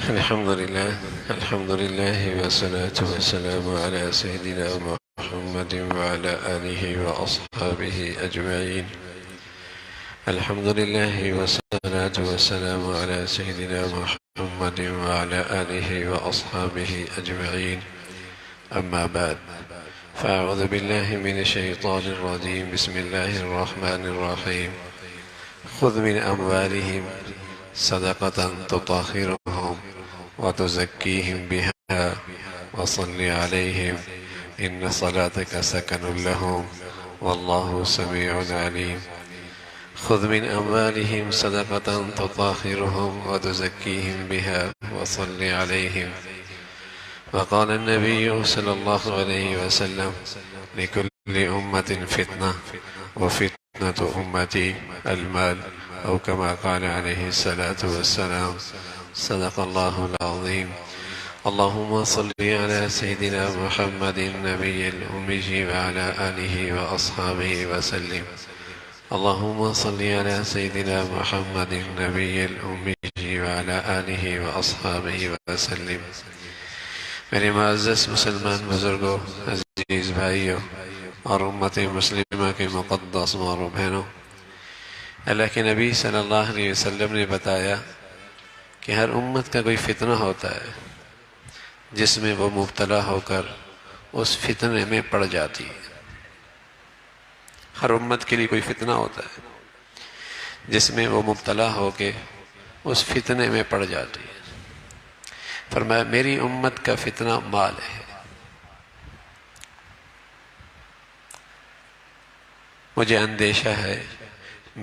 الحمد لله والصلاة والسلام على سيدنا محمد وعلى آله وأصحابه أجمعين. الحمد لله والصلاة والسلام على سيدنا محمد وعلى آله وأصحابه أجمعين. أما بعد، فأعوذ بالله من الشيطان الرجيم. بسم الله الرحمن الرحيم. خذ من أموالهم صدقة تطهرهم وتزكيهم بها وصل عليهم إن صلاتك سكن لهم والله سميع عليم. خذ من أموالهم صدقة تطهرهم وتزكيهم بها وصل عليهم. وقال النبي صلى الله عليه وسلم: لكل أمة فتنة وفتنة أمتي المال، أو كما قال عليه الصلاة والسلام. صدق الله العظيم. اللهم صل على سيدنا محمد النبي الأمي وعلى آله وأصحابه وسلم. اللهم صل على سيدنا محمد النبي الأمي وعلى آله وأصحابه وسلم. میرے معزز مسلمان بزرگوں، عزیز بھائیوں اور امت مسلمہ کے مقدس ماں و بہنوں، اللہ کے نبی صلی اللہ علیہ وسلم نے بتایا کہ ہر امت کا کوئی فتنہ ہوتا ہے جس میں وہ مبتلا ہو کر اس فتنے میں پڑ جاتی ہے. ہر امت کے لیے کوئی فتنہ ہوتا ہے جس میں وہ مبتلا ہو کے اس فتنے میں پڑ جاتی ہے. فرمایا میری امت کا فتنہ مال ہے. مجھے اندیشہ ہے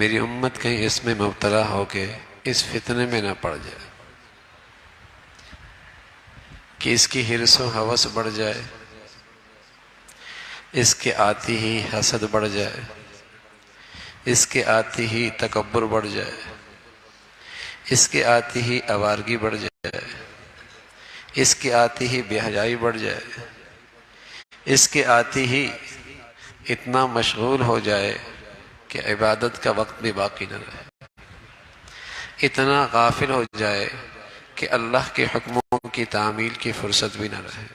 میری امت کہیں اس میں مبتلا ہو کے اس فتنے میں نہ پڑ جائے کہ اس کی حرص و ہوس بڑھ جائے، اس کے آتی ہی حسد بڑھ جائے، اس کے آتی ہی تکبر بڑھ جائے، اس کے آتی ہی آوارگی بڑھ جائے، اس کے آتی ہی بے حیائی بڑھ جائے، اس کے آتی ہی اتنا مشغول ہو جائے کہ عبادت کا وقت بھی باقی نہ رہے، اتنا غافل ہو جائے کہ اللہ کے حکموں کی تعمیل کی فرصت بھی نہ رہے.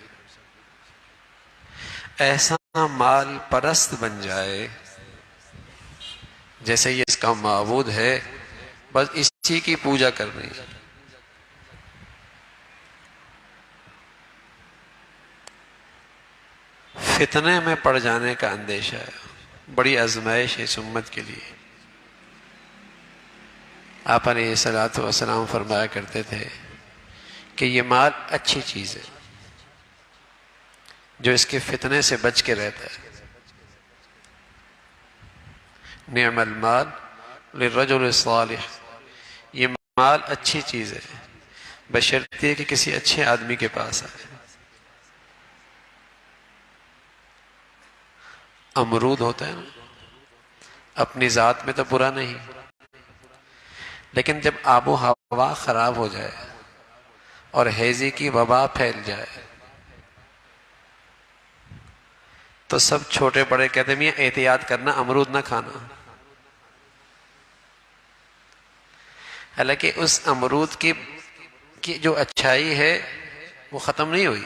ایسا مال پرست بن جائے جیسے یہ اس کا معبود ہے، بس اسی کی پوجا کرنی. فتنے میں پڑ جانے کا اندیشہ ہے، بڑی آزمائش ہے اس امت کے لیے. آپ علیہ الصلوۃ والسلام فرمایا کرتے تھے کہ یہ مال اچھی چیز ہے جو اس کے فتنے سے بچ کے رہتا ہے. نعم المال للرجل الصالح، یہ مال اچھی چیز ہے بشرطیہ کہ کسی اچھے آدمی کے پاس آئے. امرود ہوتا ہے نا، اپنی ذات میں تو برا نہیں، لیکن جب آب و ہوا خراب ہو جائے اور ہیضے کی وبا پھیل جائے تو سب چھوٹے بڑے کہتے ہیں احتیاط کرنا، امرود نہ کھانا. حالانکہ اس امرود کی جو اچھائی ہے وہ ختم نہیں ہوئی،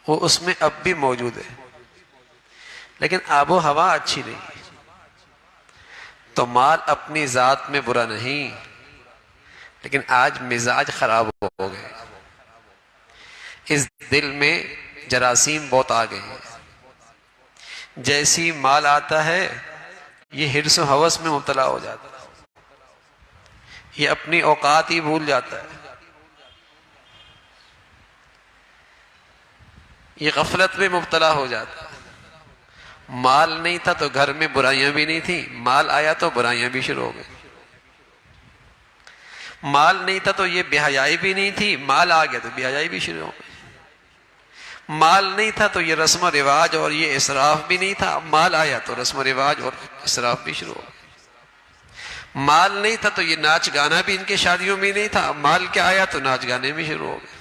وہ اس میں اب بھی موجود ہے، لیکن آب و ہوا اچھی نہیں. تو مال اپنی ذات میں برا نہیں، لیکن آج مزاج خراب ہو گئے، اس دل میں جراثیم بہت آ گئے ہیں. جیسی مال آتا ہے یہ حرص و ہوس میں مبتلا ہو جاتا ہے، یہ اپنی اوقات ہی بھول جاتا ہے، یہ غفلت میں مبتلا ہو جاتا ہے. مال نہیں تھا تو گھر میں برائیاں بھی نہیں تھیں، مال آیا تو برائیاں بھی شروع ہو گئی. مال نہیں تھا تو یہ بے حیائی بھی نہیں تھی، مال آ گیا تو بے حیائی بھی شروع ہو گئی. مال نہیں تھا تو یہ رسم و رواج اور یہ اسراف بھی نہیں تھا، مال آیا تو رسم و رواج اور اسراف بھی شروع ہو گئی. مال نہیں تھا تو یہ ناچ گانا بھی ان کے شادیوں میں نہیں تھا، مال کیا آیا تو ناچ گانے بھی شروع ہو گئے.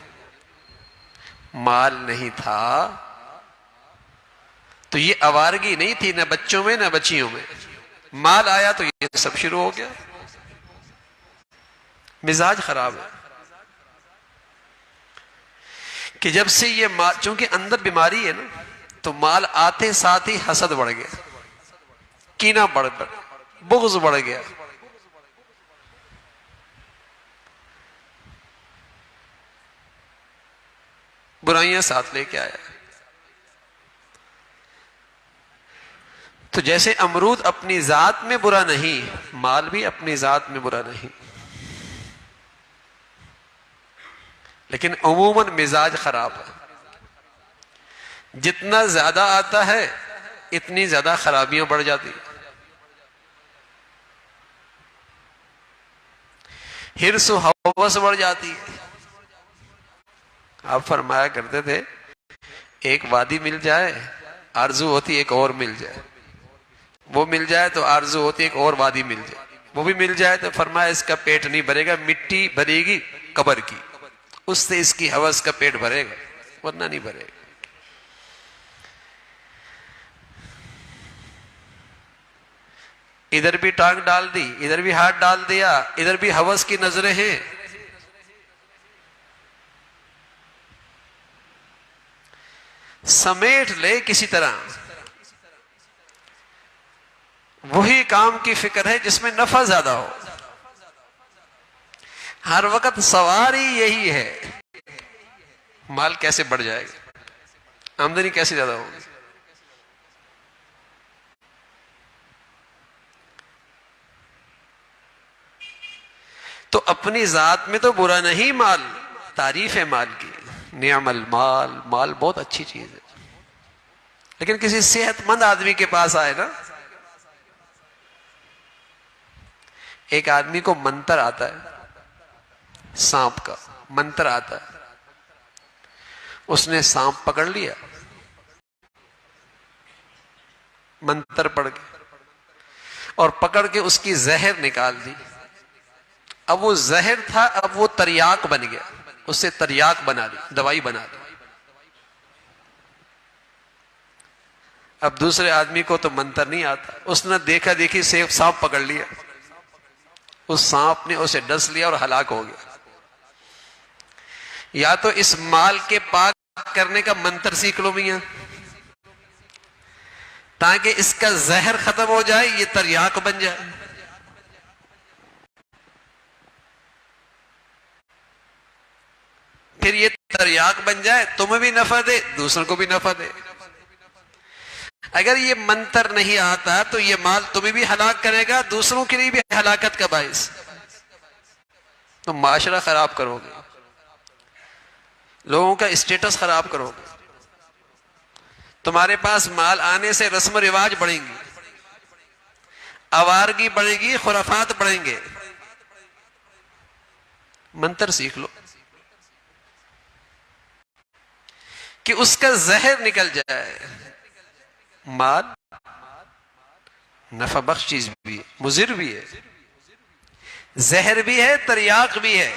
مال نہیں تھا تو یہ آوارگی نہیں تھی، نہ بچوں میں نہ بچیوں میں، مال آیا تو یہ سب شروع ہو گیا. مزاج خراب ہے کہ جب سے یہ مال، چونکہ اندر بیماری ہے نا، تو مال آتے ساتھ ہی حسد بڑھ گیا، کینہ بڑھ گیا، بغض بڑھ گیا. برائیاں ساتھ لے کے آیا. تو جیسے امرود اپنی ذات میں برا نہیں، مال بھی اپنی ذات میں برا نہیں، لیکن عموماً مزاج خراب ہے. جتنا زیادہ آتا ہے اتنی زیادہ خرابیاں بڑھ جاتی. حرص و ہوس بڑھ جاتی ہے. آپ فرمایا کرتے تھے ایک وادی مل جائے آرزو ہوتی ایک اور مل جائے، وہ مل جائے تو آرزو ہوتی ایک اور وادی مل جائے، وہ بھی مل جائے تو فرمایا اس کا پیٹ نہیں بھرے گا، مٹی بھرے گی قبر کی، اس سے اس کی ہوس کا پیٹ بھرے گا ورنہ نہیں بھرے گا. ادھر بھی ٹانگ ڈال دی، ادھر بھی ہاتھ ڈال دیا، ادھر بھی ہوس کی نظریں ہیں. سمیٹ لے کسی طرح. وہی کام کی فکر ہے جس میں نفع زیادہ ہو. ہر وقت سوال ہی یہی ہے مال کیسے بڑھ جائے گا، آمدنی کیسے زیادہ ہوگی. تو اپنی ذات میں تو برا نہیں مال، تعریف ہے مال کی. نعم المال، مال بہت اچھی چیز ہے. لیکن کسی صحت مند آدمی کے پاس آئے نا، ایک آدمی کو منتر آتا ہے، سانپ کا منتر آتا ہے، اس نے سانپ پکڑ لیا منتر پڑھ کے، اور پکڑ کے اس کی زہر نکال دی. اب وہ زہر تھا، اب وہ تریاک بن گیا، اس سے تریاک بنا دی، دوائی بنا دی. اب دوسرے آدمی کو تو منتر نہیں آتا، اس نے دیکھا دیکھی سے سانپ پکڑ لیا، اس سانپ نے اسے ڈس لیا اور ہلاک ہو گیا. یا تو اس مال کے پاک کرنے کا منتر سیکھ لو میاں، تاکہ اس کا زہر ختم ہو جائے، یہ تریاک بن جائے. پھر یہ تریاک بن جائے، تمہیں بھی نفع دے، دوسروں کو بھی نفع دے. اگر یہ منتر نہیں آتا تو یہ مال تمہیں بھی ہلاک کرے گا، دوسروں کے لیے بھی ہلاکت کا باعث. تم معاشرہ خراب کرو گے، لوگوں کا اسٹیٹس خراب کرو گے. تمہارے پاس مال آنے سے رسم و رواج بڑھیں گی، آوارگی بڑھے گی، خرافات بڑھیں گے. منتر سیکھ لو کہ اس کا زہر نکل جائے. مال نفع بخش چیز بھی ہے، مضر بھی ہے، زہر بھی ہے، تریاق بھی ہے،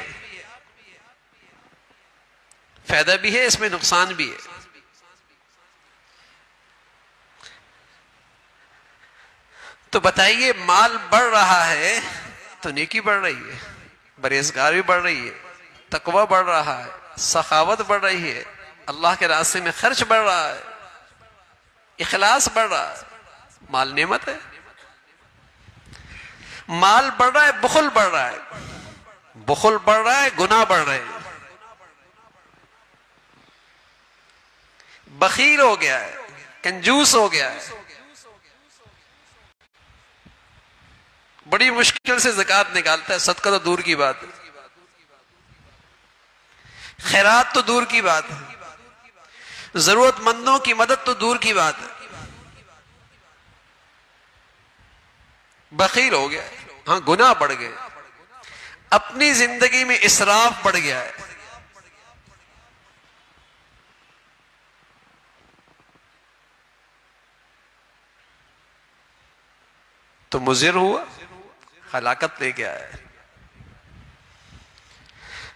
فائدہ بھی ہے، اس میں نقصان بھی ہے. تو بتائیے مال بڑھ رہا ہے تو نیکی بڑھ رہی ہے، پرہیزگار بھی بڑھ رہی ہے، تقوی بڑھ رہا ہے، سخاوت بڑھ رہی ہے، اللہ کے راستے میں خرچ بڑھ رہا ہے، اخلاص بڑھ رہا ہے. مال نعمت ہے. مال بڑھ رہا ہے، بخل بڑھ رہا ہے، بخل بڑھ رہا ہے، گناہ بڑھ رہے ہیں. بخیل ہو گیا ہے، کنجوس ہو گیا ہے، بڑی مشکل سے زکوٰۃ نکالتا ہے، صدقہ تو دور کی بات ہے، خیرات تو دور کی بات ہے، ضرورت مندوں کی مدد تو دور کی بات ہے. بخیل ہو گیا ہے. ہاں گناہ بڑھ گئے، اپنی زندگی میں اسراف بڑھ گیا ہے. تو مضر ہوا، ہلاکت لے کے آیا ہے.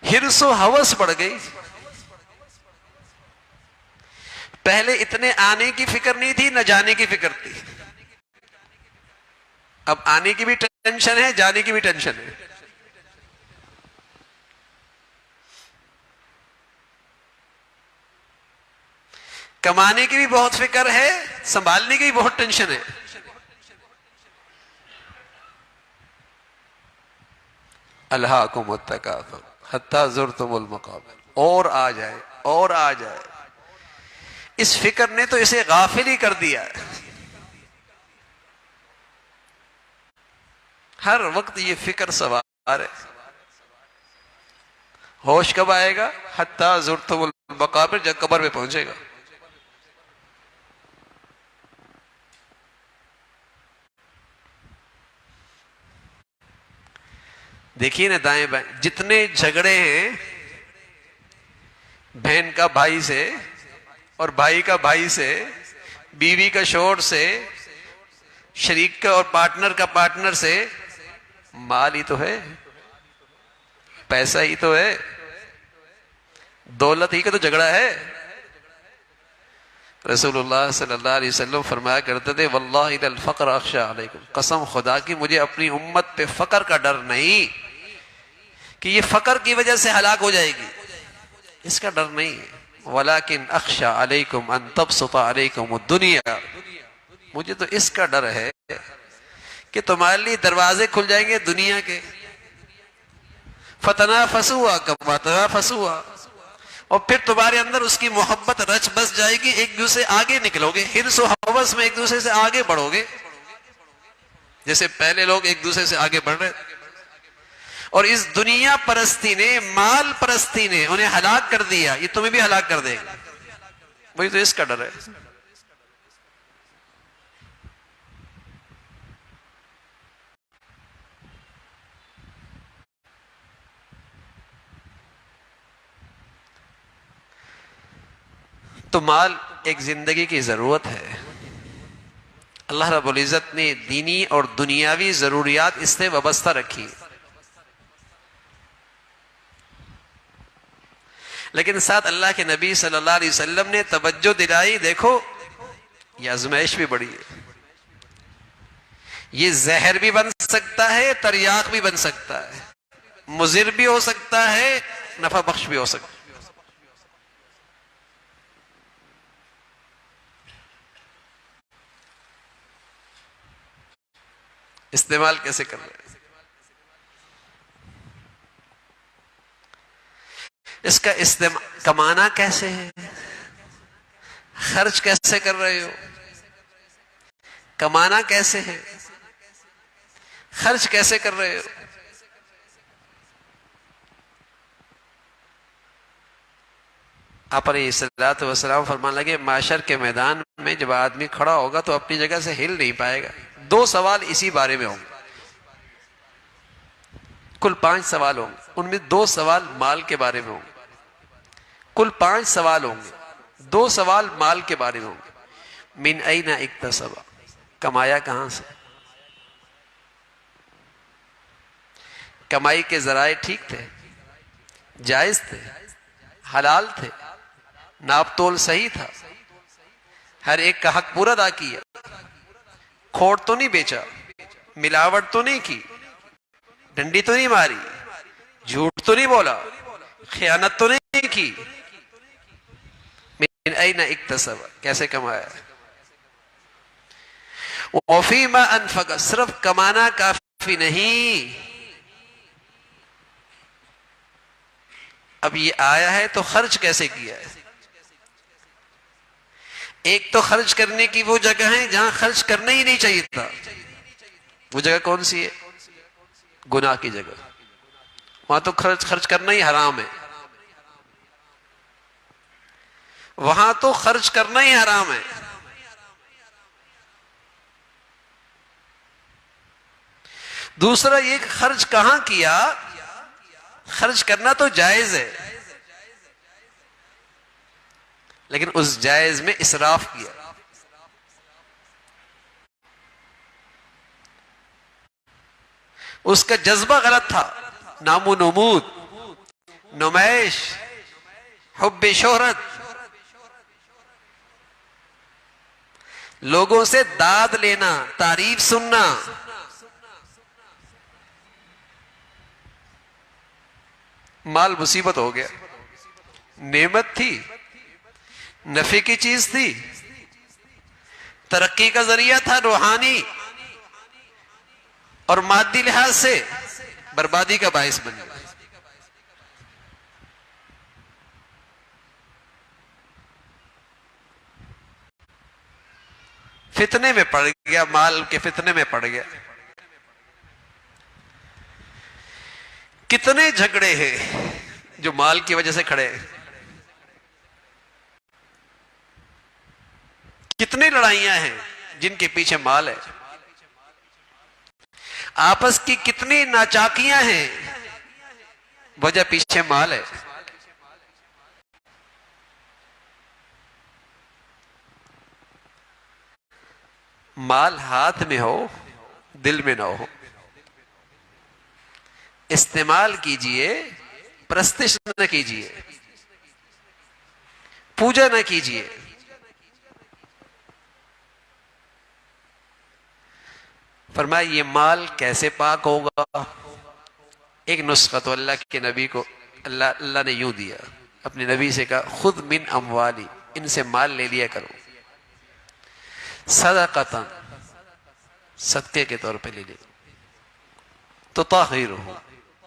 حرص و ہوس بڑھ گئی. پہلے اتنے آنے کی فکر نہیں تھی، نہ جانے کی فکر تھی. اب آنے کی بھی ٹینشن ہے، جانے کی بھی ٹینشن ہے. کمانے کی بھی بہت فکر ہے، سنبھالنے کی بھی بہت ٹینشن ہے. الہاکم التکاثر حتی زرتم المقابر. اور آ جائے اور آ جائے. اس فکر نے تو اسے غافل ہی کر دیا ہے. ہر وقت یہ فکر سوار ہے. ہوش کب آئے گا؟ حتی زرتم المقابر، جب قبر پہ پہنچے گا. دیکھیے نا دائیں بائیں جتنے جھگڑے ہیں بہن کا بھائی سے اور بھائی کا بھائی سے، بیوی کا شوہر سے، شریک کا اور پارٹنر کا پارٹنر سے، مال ہی تو ہے، پیسہ ہی تو ہے، دولت ہی کا تو جھگڑا ہے. رسول اللہ صلی اللہ علیہ وسلم فرمایا کرتے تھے واللہ اذا الفقر اخشى علیکم، قسم خدا کی مجھے اپنی امت پہ فقر کا ڈر نہیں کہ یہ فقر کی وجہ سے ہلاک ہو جائے گی، اس کا ڈر نہیں ہے. ولیکن اخشى علیکم ان تبسط علیکم الدنیا، مجھے تو اس کا ڈر ہے کہ تمہارے لیے دروازے کھل جائیں گے دنیا کے. فتنافسوا کما تنافسوا، اور پھر تمہارے اندر اس کی محبت رچ بس جائے گی، ایک دوسرے آگے نکلو گے، حرص و ہوس میں ایک دوسرے سے آگے بڑھو گے، جیسے پہلے لوگ ایک دوسرے سے آگے بڑھ رہے. اور اس دنیا پرستی نے، مال پرستی نے انہیں ہلاک کر دیا، یہ تمہیں بھی ہلاک کر دے گا. وہی تو اس کا ڈر ہے. تو مال ایک زندگی کی ضرورت ہے. اللہ رب العزت نے دینی اور دنیاوی ضروریات اس سے وابستہ رکھی، لیکن ساتھ اللہ کے نبی صلی اللہ علیہ وسلم نے توجہ دلائی، دیکھو یہ آزمائش بھی بڑی ہے، یہ زہر بھی بن سکتا ہے، تریاق بھی بن سکتا ہے، مضر بھی ہو سکتا ہے، نفع بخش بھی ہو سکتا ہے. استعمال کیسے کر رہے ہیں، اس کا کمانا کیسے ہے، خرچ کیسے کر رہے ہو، کمانا کیسے ہے، خرچ کیسے کر رہے ہو. آپ علیہ الصلوۃ والسلام فرمان لگے معاشر کے میدان میں جب آدمی کھڑا ہوگا تو اپنی جگہ سے ہل نہیں پائے گا. 2 سوال اسی بارے میں ہوں گے، کل 5 سوال ہوں گے، ان میں 2 سوال مال کے بارے میں ہوں گے. کل 5 سوال ہوں گے، 2 سوال مال کے بارے میں ہوں گے. من این اکتسب، کمایا کہاں سے، کمائی کے ذرائع ٹھیک تھے، جائز تھے، حلال تھے، ناپ تول صحیح تھا، ہر ایک کا حق پورا ادا کیا، کھوٹ تو نہیں بیچا، ملاوٹ تو نہیں کی، ڈنڈی تو نہیں ماری، جھوٹ تو نہیں بولا، خیانت تو نہیں کی. من این اکتسب، کیسے کمایا. وفیما انفق، صرف کمانا کافی نہیں، اب یہ آیا ہے تو خرچ کیسے کیا ہے. ایک تو خرچ کرنے کی وہ جگہ ہے جہاں خرچ کرنا ہی نہیں چاہیے تھا، وہ جگہ کون سی ہے؟ گناہ کی جگہ، وہاں تو خرچ کرنا ہی حرام ہے، وہاں تو خرچ کرنا ہی حرام ہے. دوسرا یہ خرچ کہاں کیا، خرچ کرنا تو جائز ہے لیکن اس جائز میں اسراف کیا. اس کا جذبہ غلط تھا، نام و نمود، نمائش، حب شہرت، لوگوں سے داد لینا، تعریف سننا. مال مصیبت ہو گیا، نعمت تھی، نفع کی چیز تھی، ترقی کا ذریعہ تھا روحانی، اور مادی لحاظ سے بربادی کا باعث بن گیا۔ فتنے میں پڑ گیا، مال کے فتنے میں پڑ گیا۔ کتنے جھگڑے ہیں جو مال کی وجہ سے کھڑے ہیں، کتنی لڑائیاں ہیں جن کے پیچھے مال ہے، آپس کی کتنی ناچاکیاں ہیں، وجہ پیچھے مال ہے۔ مال ہاتھ میں ہو، دل میں نہ ہو، استعمال کیجئے، پرستش نہ کیجئے، پوجا نہ کیجئے۔ فرمایا یہ مال کیسے پاک ہوگا؟ ایک نسخہ تو اللہ کے نبی کو اللہ نے یوں دیا، اپنے نبی سے کہا خذ من اموالی، ان سے مال لے لیا کرو، صدقۃ، صدقے کے طور پہ لے لیا، تطہرہ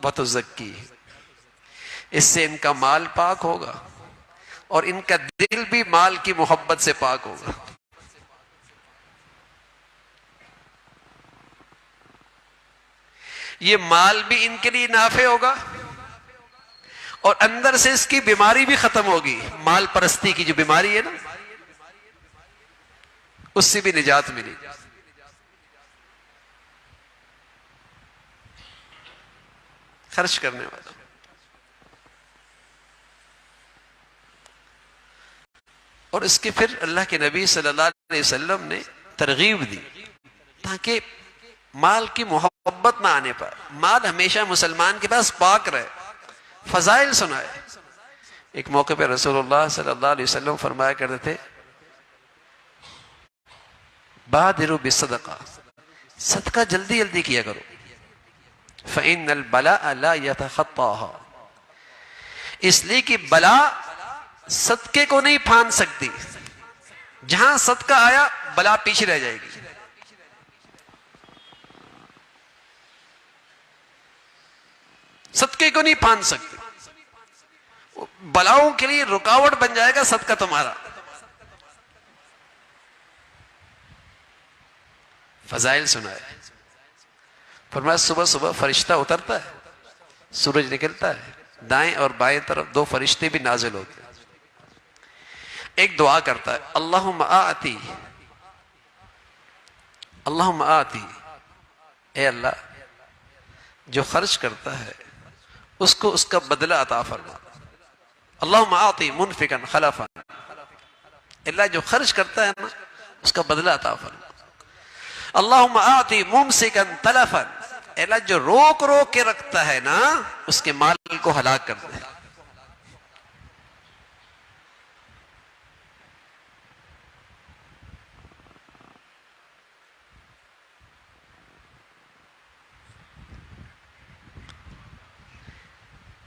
وتزکی، اس سے ان کا مال پاک ہوگا اور ان کا دل بھی مال کی محبت سے پاک ہوگا۔ یہ مال بھی ان کے لیے نافع ہوگا اور اندر سے اس کی بیماری بھی ختم ہوگی، مال پرستی کی جو بیماری ہے نا، اس سے بھی نجات ملی۔ خرچ کرنے والا، اور اس کے پھر اللہ کے نبی صلی اللہ علیہ وسلم نے ترغیب دی تاکہ مال کی محبت نہ آنے پر، مال ہمیشہ مسلمان کے پاس پاک رہے، فضائل سنائے۔ ایک موقع پہ رسول اللہ صلی اللہ علیہ وسلم فرمایا کرتے تھے بادروا بالصدقہ، صدقہ جلدی جلدی کیا کرو، فإن البلاء لا يتخطاها، اس لیے کہ بلا صدقے کو نہیں پھان سکتی، جہاں صدقہ آیا بلا پیچھے رہ جائے گی۔ صدقے کو نہیں پھان سکتی، بلاؤں کے لیے رکاوٹ بن جائے گا صدقہ تمہارا۔ فضائل سنائے، فرمایا صبح صبح فرشتہ اترتا ہے، سورج نکلتا ہے، دائیں اور بائیں طرف دو فرشتے بھی نازل ہوتے ہیں، ایک دعا کرتا ہے اللہم آتی، اللہم آتی، اے اللہ جو خرچ کرتا ہے اس کو اس کا بدلہ عطا فرما، اللہم آتی منفقا خلفا، اللہ جو خرچ کرتا ہے نا اس کا بدلہ عطا فرما، اللہم آتی ممسکا تلفا، اللہ جو روک روک کے رکھتا ہے نا اس کے مال کو ہلاک کر دے۔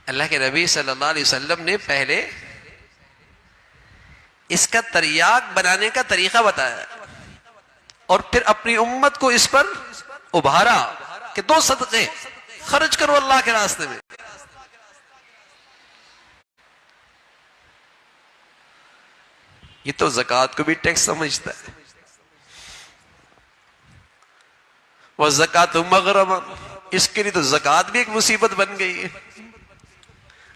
اللہ کے نبی صلی اللہ علیہ وسلم نے پہلے اس کا تریاق بنانے کا طریقہ بتایا اور پھر اپنی امت کو اس پر ابھارا کہ دو صدقے خرچ کرو اللہ کے راستے میں۔ یہ تو زکوٰۃ کو بھی ٹیکس سمجھتا ہے، وَالزَّكَاةُ مَغْرَمًا، اس کے لیے تو زکوٰۃ بھی ایک مصیبت بن گئی ہے۔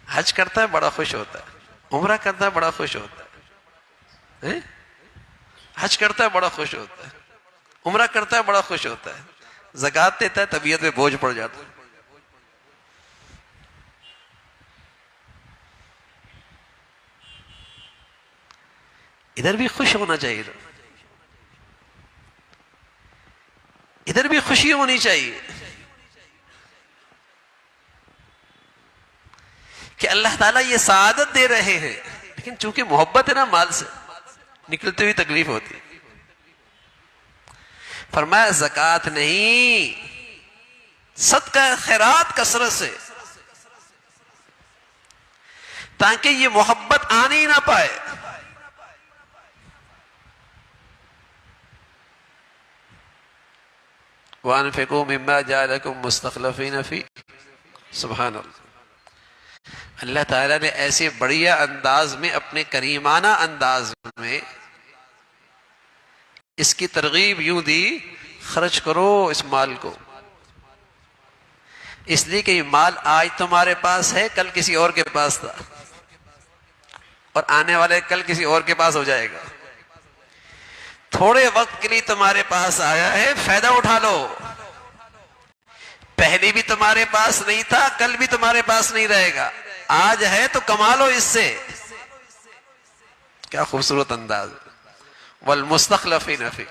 حج کرتا ہے بڑا خوش ہوتا ہے، عمرہ کرتا ہے بڑا خوش ہوتا ہے، حج کرتا ہے بڑا خوش ہوتا ہے، عمرہ کرتا ہے بڑا خوش ہوتا ہے، زکوٰۃ دیتا ہے طبیعت میں بوجھ پڑ جاتا ہے۔ ادھر بھی خوش ہونا چاہیے، ادھر بھی خوشی ہونی چاہیے کہ اللہ تعالیٰ یہ سعادت دے رہے ہیں، لیکن چونکہ محبت ہے نا مال سے، نکلتے ہوئی تکلیف ہوتی۔ فرمایا زکوٰۃ نہیں، صدقہ خیرات کثرت سے، تاکہ یہ محبت آنے ہی نہ پائے۔ وَأَنفِقُوا مِمَّا جَعَلَكُم مُسْتَخْلَفِينَ فِيهِ۔ سبحان اللہ، اللہ تعالیٰ نے ایسے بڑھیا انداز میں، اپنے کریمانہ انداز میں اس کی ترغیب یوں دی، خرچ کرو اس مال کو، اس لیے کہ یہ مال آج تمہارے پاس ہے، کل کسی اور کے پاس تھا، اور آنے والے کل کسی اور کے پاس ہو جائے گا۔ تھوڑے وقت کے لیے تمہارے پاس آیا ہے، فائدہ اٹھا لو۔ پہلے بھی تمہارے پاس نہیں تھا، کل بھی تمہارے پاس نہیں رہے گا، آج ہے تو کما لو اس سے۔ کیا خوبصورت انداز۔ والمستخلفین فی،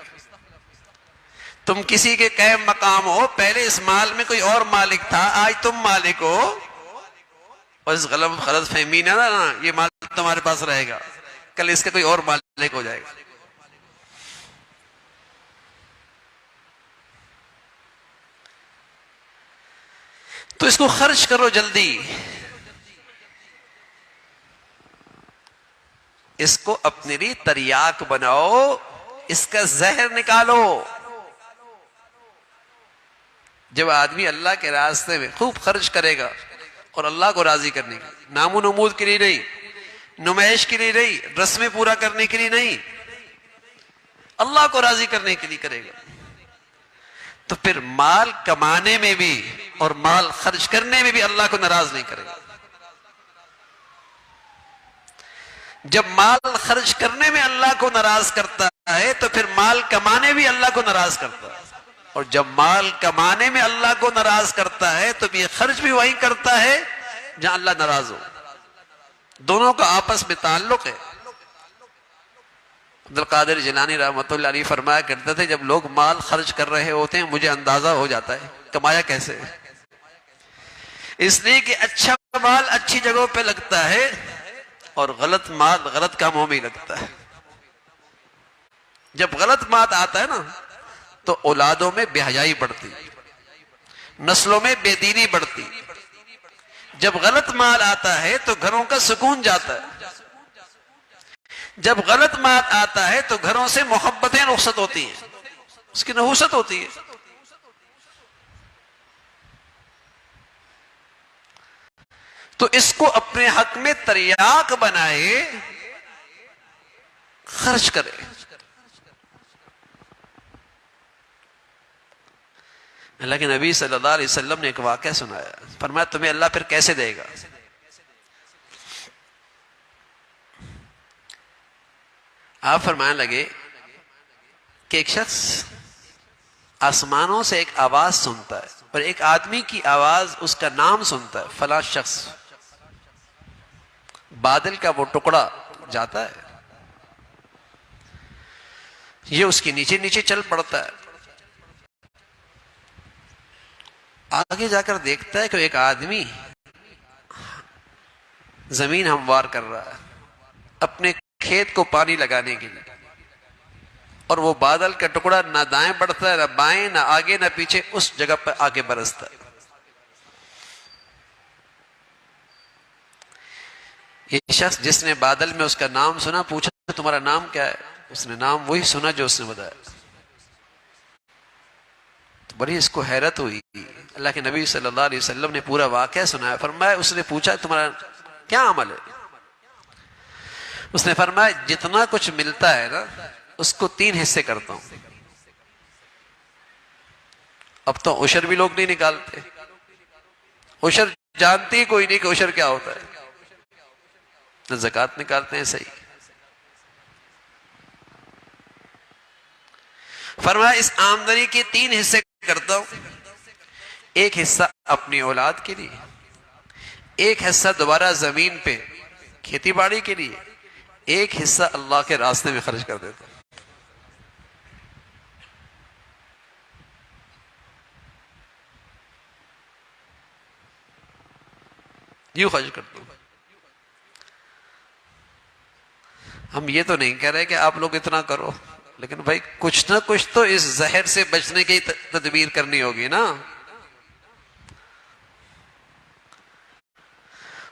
تم کسی کے قائم مقام ہو، پہلے اس مال میں کوئی اور مالک تھا، آج تم مالک ہو، اور اس غلط فہمی نہ یہ مال تمہارے پاس رہے گا، کل اس کا کوئی اور مالک ہو جائے گا۔ تو اس کو خرچ کرو جلدی، اس کو اپنے لیے تریاک بناؤ، اس کا زہر نکالو۔ جب آدمی اللہ کے راستے میں خوب خرچ کرے گا، اور اللہ کو راضی کرنے کے لیے، نام و نمود کے لیے نہیں، نمائش کے لیے نہیں، رسمیں پورا کرنے کے لیے نہیں، اللہ کو راضی کرنے کے لیے کرے گا، تو پھر مال کمانے میں بھی اور مال خرچ کرنے میں بھی اللہ کو ناراض نہیں کرے گا۔ جب مال خرچ کرنے میں اللہ کو ناراض کرتا ہے تو پھر مال کمانے بھی اللہ کو ناراض کرتا ہے، اور جب مال کمانے میں اللہ کو ناراض کرتا ہے تو یہ خرچ بھی وہی کرتا ہے جہاں اللہ ناراض ہو۔ دونوں کا آپس میں تعلق ہے۔ عبدالقادر جیلانی رحمۃ اللہ علیہ فرمایا کرتے تھے، جب لوگ مال خرچ کر رہے ہوتے ہیں مجھے اندازہ ہو جاتا ہے کمایا کیسے ہے، اس لیے کہ اچھا مال اچھی جگہوں پہ لگتا ہے، اور غلط مال غلط کاموں میں لگتا ہے۔ جب غلط مال آتا ہے نا تو اولادوں میں بے حیائی بڑھتی، نسلوں میں بے دینی بڑھتی۔ جب غلط مال آتا ہے تو گھروں کا سکون جاتا ہے، جب غلط مال آتا ہے تو گھروں سے محبتیں رخصت ہوتی ہیں، اس کی نحوست ہوتی ہے۔ تو اس کو اپنے حق میں تریاک بنائے، خرچ کرے۔ اللہ کے نبی صلی اللہ علیہ وسلم نے ایک واقعہ سنایا، فرمایا تمہیں اللہ پھر کیسے دے گا؟ آپ فرمانے لگے کہ ایک شخص آسمانوں سے ایک آواز سنتا ہے، اور ایک آدمی کی آواز اس کا نام سنتا ہے، فلاں شخص۔ بادل کا وہ ٹکڑا جاتا ہے، یہ اس کے نیچے نیچے چل پڑتا ہے، آگے جا کر دیکھتا ہے کہ ایک آدمی زمین ہموار کر رہا ہے اپنے کھیت کو پانی لگانے کے لیے، اور وہ بادل کا ٹکڑا نہ دائیں بڑھتا ہے نہ بائیں، نہ آگے نہ پیچھے، اس جگہ پہ آگے برستا ہے۔ یہ شخص جس نے بادل میں اس کا نام سنا، پوچھا تمہارا نام کیا ہے؟ اس نے نام وہی سنا جو اس نے بتایا۔ تو بڑی اس کو حیرت ہوئی۔ اللہ کے نبی صلی اللہ علیہ وسلم نے پورا واقعہ سنایا، فرمایا اس نے پوچھا تمہارا کیا عمل ہے؟ اس نے فرمایا جتنا کچھ ملتا ہے نا اس کو 3 حصے کرتا ہوں۔ اب تو عشر بھی لوگ نہیں نکالتے، عشر جانتے ہی کوئی نہیں کہ عشر کیا ہوتا ہے، نہ زکوٰۃ نکالتے ہیں صحیح۔ فرمایا اس آمدنی کے 3 حصے کرتا ہوں، ایک حصہ اپنی اولاد کے لیے، ایک حصہ دوبارہ زمین پہ کھیتی باڑی کے لیے، ایک حصہ اللہ کے راستے میں خرچ کر دیتا ہوں۔ یوں خرچ کرتا ہوں۔ ہم یہ تو نہیں کہہ رہے کہ آپ لوگ اتنا کرو، لیکن بھائی کچھ نہ کچھ تو اس زہر سے بچنے کی تدبیر کرنی ہوگی نا،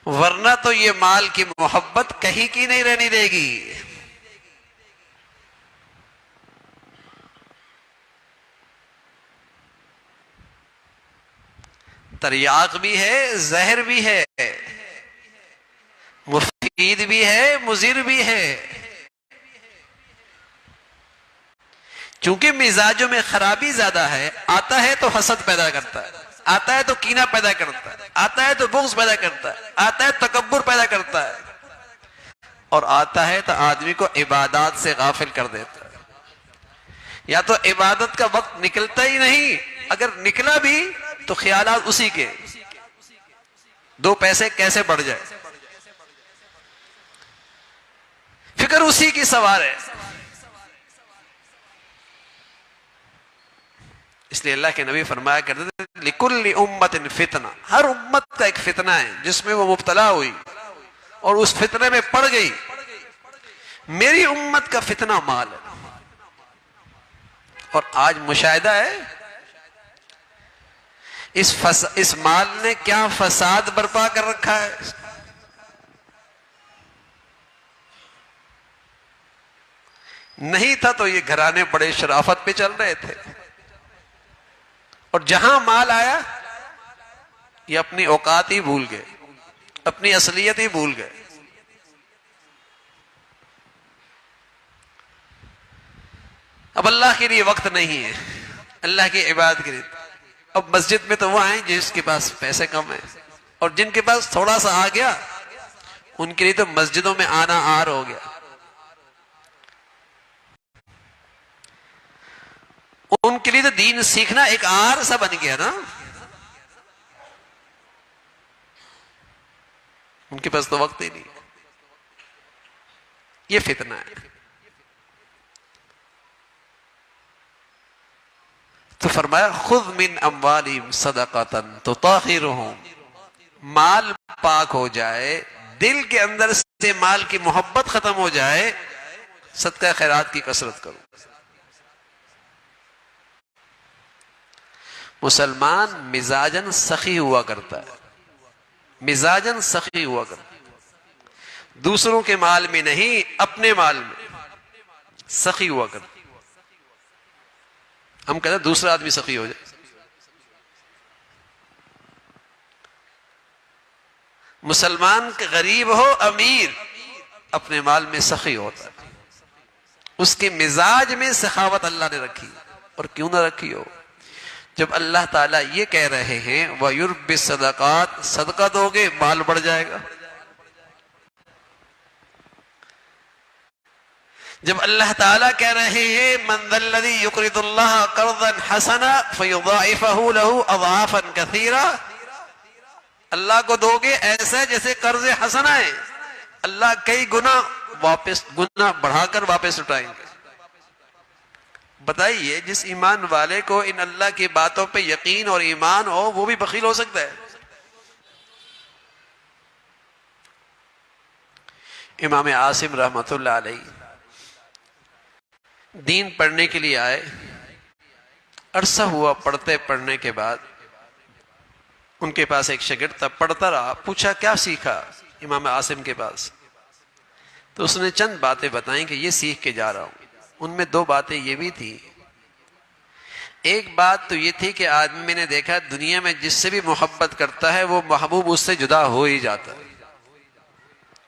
ورنہ تو یہ مال کی محبت کہیں کی نہیں رہنی دے گی۔ تریاق بھی ہے، زہر بھی ہے، مفید بھی ہے، مضر بھی ہے۔ چونکہ مزاجوں میں خرابی زیادہ ہے، آتا ہے تو حسد پیدا کرتا ہے، آتا ہے تو کینہ پیدا کرتا ہے، آتا ہے تو بغض پیدا کرتا ہے، آتا ہے تکبر پیدا کرتا ہے، اور آتا ہے تو آدمی کو عبادات سے غافل کر دیتا ہے۔ یا تو عبادت کا وقت نکلتا ہی نہیں، اگر نکلا بھی تو خیالات اسی کے، دو پیسے کیسے بڑھ جائے، فکر اسی کی سوار ہے۔ اس لیے اللہ کے نبی فرمایا کرتے تھے لِكُلِّ أُمَّةٍ فِتْنَةٌ، ہر امت کا ایک فتنہ ہے جس میں وہ مبتلا ہوئی اور اس فتنے میں پڑ گئی۔ میری امت کا فتنہ مال ہے، اور آج مشاہدہ ہے اس مال نے کیا فساد برپا کر رکھا ہے۔ نہیں تھا تو یہ گھرانے بڑے شرافت پہ چل رہے تھے، اور جہاں مال آیا یہ اپنی اوقات ہی بھول گئے، اپنی اصلیت ہی بھول گئے۔ اب اللہ کے لیے وقت نہیں ہے، اللہ کی عبادت کے لیے۔ اب مسجد میں تو وہ آئیں جس کے پاس پیسے کم ہیں، اور جن کے پاس تھوڑا سا آ گیا ان کے لیے تو مسجدوں میں آنا عار ہو گیا۔ ان کے لیے تو دین سیکھنا ایک عار سا بن گیا نا، ان کے پاس تو وقت ہی نہیں۔ یہ فتنہ ہے۔ تو فرمایا خذ من اموالہم صدقۃ تطہرہم، مال پاک ہو جائے، دل کے اندر سے مال کی محبت ختم ہو جائے، صدقہ خیرات کی کثرت کرو۔ مسلمان مزاجن سخی ہوا کرتا ہے، مزاجن سخی ہوا کرتا ہے، دوسروں کے مال میں نہیں اپنے مال میں سخی ہوا کرتا ہے۔ ہم کہتے ہیں دوسرا آدمی سخی ہو جائے۔ مسلمان کے غریب ہو امیر اپنے مال میں سخی ہوتا ہے، اس کے مزاج میں سخاوت اللہ نے رکھی، اور کیوں نہ رکھی ہو۔ جب اللہ تعالیٰ یہ کہہ رہے ہیں وَيُرْبِ الصَّدَقَاتِ، صدقہ دو گے مال بڑھ جائے گا۔ جب اللہ تعالیٰ کہہ رہے ہیں مَنْ ذَا الَّذِي يُقْرِضُ اللَّهَ قَرْضًا حَسَنًا فَيُضَاعِفَهُ لَهُ أَضْعَافًا كَثِيرًا، اللہ کو دو گے ایسا جیسے قرض حسنہ ہے، اللہ کئی گنا بڑھا کر واپس اٹھائیں گے۔ بتائیے جس ایمان والے کو ان اللہ کی باتوں پہ یقین اور ایمان ہو وہ بھی بخیل ہو سکتا ہے؟ امام عاصم رحمۃ اللہ علیہ دین پڑھنے کے لیے آئے، عرصہ ہوا پڑھتے پڑھنے کے بعد ان کے پاس ایک شاگرد تھا، پڑھتا رہا، پوچھا کیا سیکھا امام عاصم کے پاس؟ تو اس نے چند باتیں بتائیں کہ یہ سیکھ کے جا رہا ہوں۔ ان میں دو باتیں یہ بھی تھی، ایک بات تو یہ تھی کہ آدمی نے دیکھا دنیا میں جس سے بھی محبت کرتا ہے وہ محبوب اس سے جدا ہو ہی جاتا ہے،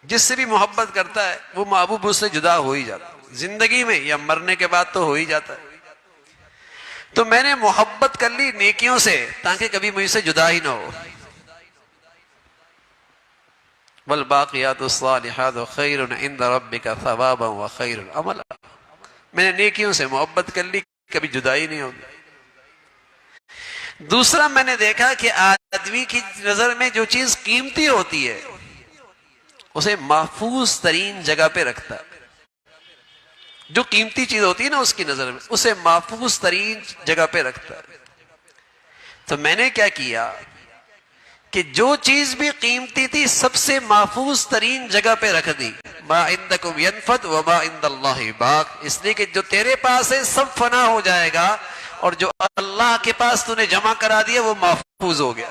جس سے بھی محبت کرتا ہے وہ محبوب اس سے جدا ہو ہی جاتا ہے، زندگی میں یا مرنے کے بعد تو ہو ہی جاتا ہے۔ تو میں نے محبت کر لی نیکیوں سے تاکہ کبھی مجھ سے جدا ہی نہ ہو۔ والباقیات الصالحات خیر عند ربک ثوابا وخیر عملا، میں نے نیکیوں سے محبت کر لی، کبھی جدائی نہیں ہوگی۔ دوسرا میں نے دیکھا کہ آدمی کی نظر میں جو چیز قیمتی ہوتی ہے اسے محفوظ ترین جگہ پہ رکھتا ہے، جو قیمتی چیز ہوتی ہے نا اس کی نظر میں اسے محفوظ ترین جگہ پہ رکھتا ہے۔ تو میں نے کیا کیا کہ جو چیز بھی قیمتی تھی سب سے محفوظ ترین جگہ پہ رکھ دی۔ ما عندکم ینفد وما عند اللہ باق، اس لیے کہ جو تیرے پاس ہے سب فنا ہو جائے گا، اور جو اللہ کے پاس تو نے جمع کرا دیا وہ محفوظ ہو گیا۔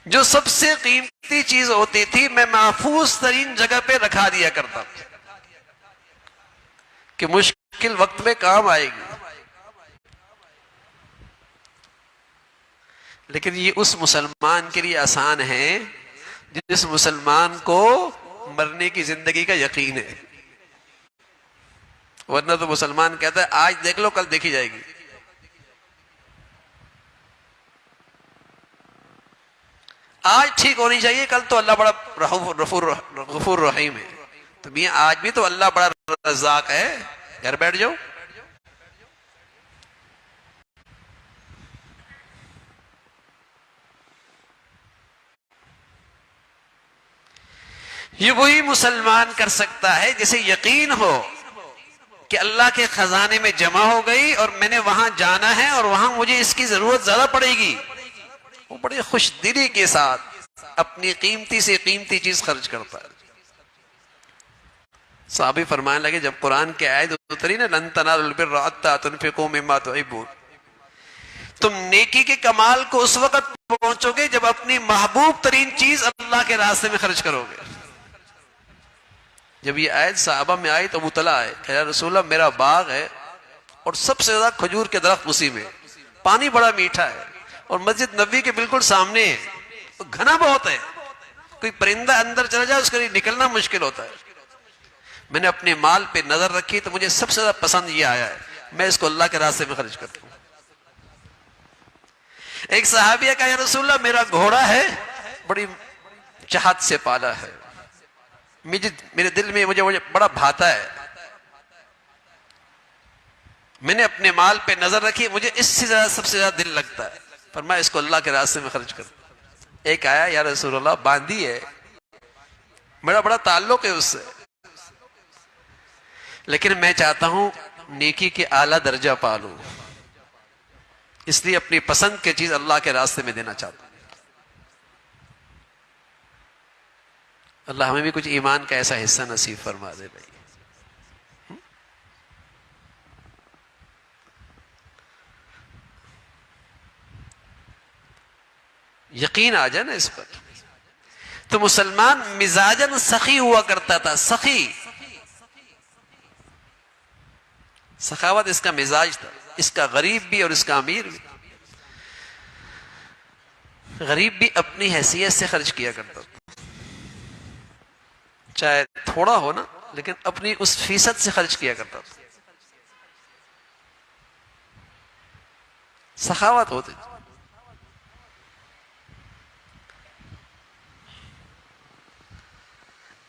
جو سب سے قیمتی چیز ہوتی تھی میں محفوظ ترین جگہ پہ رکھا دیا کرتا کہ مشکل مشکل وقت میں کام آئے گی. لیکن یہ اس مسلمان کے لیے آسان ہے جس مسلمان کو مرنے کی زندگی کا یقین ہے. ورنہ تو مسلمان کہتا ہے آج دیکھ لو کل دیکھی جائے گی. آج ٹھیک ہونی چاہیے، کل تو اللہ بڑا غفور رحیم ہے. تو میاں آج بھی تو اللہ بڑا رزاق ہے، گھر بیٹھ جاؤ. یہ وہی مسلمان کر سکتا ہے جسے یقین ہو کہ اللہ کے خزانے میں جمع ہو گئی اور میں نے وہاں جانا ہے اور وہاں مجھے اس کی ضرورت زیادہ پڑے گی. وہ بڑی خوش دلی کے ساتھ اپنی قیمتی سے قیمتی چیز خرچ کرتا ہے. صحابی فرمانے لگے جب قرآن کی آیت اتری نا لن تنالوا البر حتی تنفقوا مما تحبون، تم نیکی کے کمال کو اس وقت پہنچو گے جب اپنی محبوب ترین چیز اللہ کے راستے میں خرچ کرو گے. جب یہ آیت صحابہ میں آئی تو ابو طلحہ آئے کہ یا رسول اللہ میرا باغ ہے اور سب سے زیادہ کھجور کے درخت اسی میں، پانی بڑا میٹھا ہے اور مسجد نبوی کے بالکل سامنے ہے، گھنا بہت ہے، کوئی پرندہ اندر چلا جائے اس کے لیے نکلنا مشکل ہوتا ہے. میں نے اپنے مال پہ نظر رکھی تو مجھے سب سے زیادہ پسند یہ آیا ہے، میں اس کو اللہ کے راستے میں خرچ کرتا ہوں. ایک صحابیہ کہا یا رسول اللہ میرا گھوڑا ہے، بڑی چاہت سے پالا ہے، میرے دل میں مجھے بڑا بھاتا ہے، میں نے اپنے مال پہ نظر رکھی، مجھے اس سے زیادہ سب سے زیادہ دل لگتا ہے، فرمایا اس کو اللہ کے راستے میں خرچ کرتا. ایک آیا یا رسول اللہ باندی ہے، میرا بڑا تعلق ہے اس سے، لیکن میں چاہتا ہوں نیکی کے اعلیٰ درجہ پالوں، اس لیے اپنی پسند کی چیز اللہ کے راستے میں دینا چاہتا ہوں. اللہ ہمیں بھی کچھ ایمان کا ایسا حصہ نصیب فرما دے بھائی. یقین آ جائے نا اس پر. تو مسلمان مزاجن سخی ہوا کرتا تھا، سخی، سخاوت اس کا مزاج تھا، اس کا غریب بھی اور اس کا امیر بھی. غریب بھی اپنی حیثیت سے خرچ کیا کرتا تھا، چاہے تھوڑا ہو نا، لیکن اپنی اس فیصد سے خرچ کیا کرتا تھا. سخاوت ہوتی.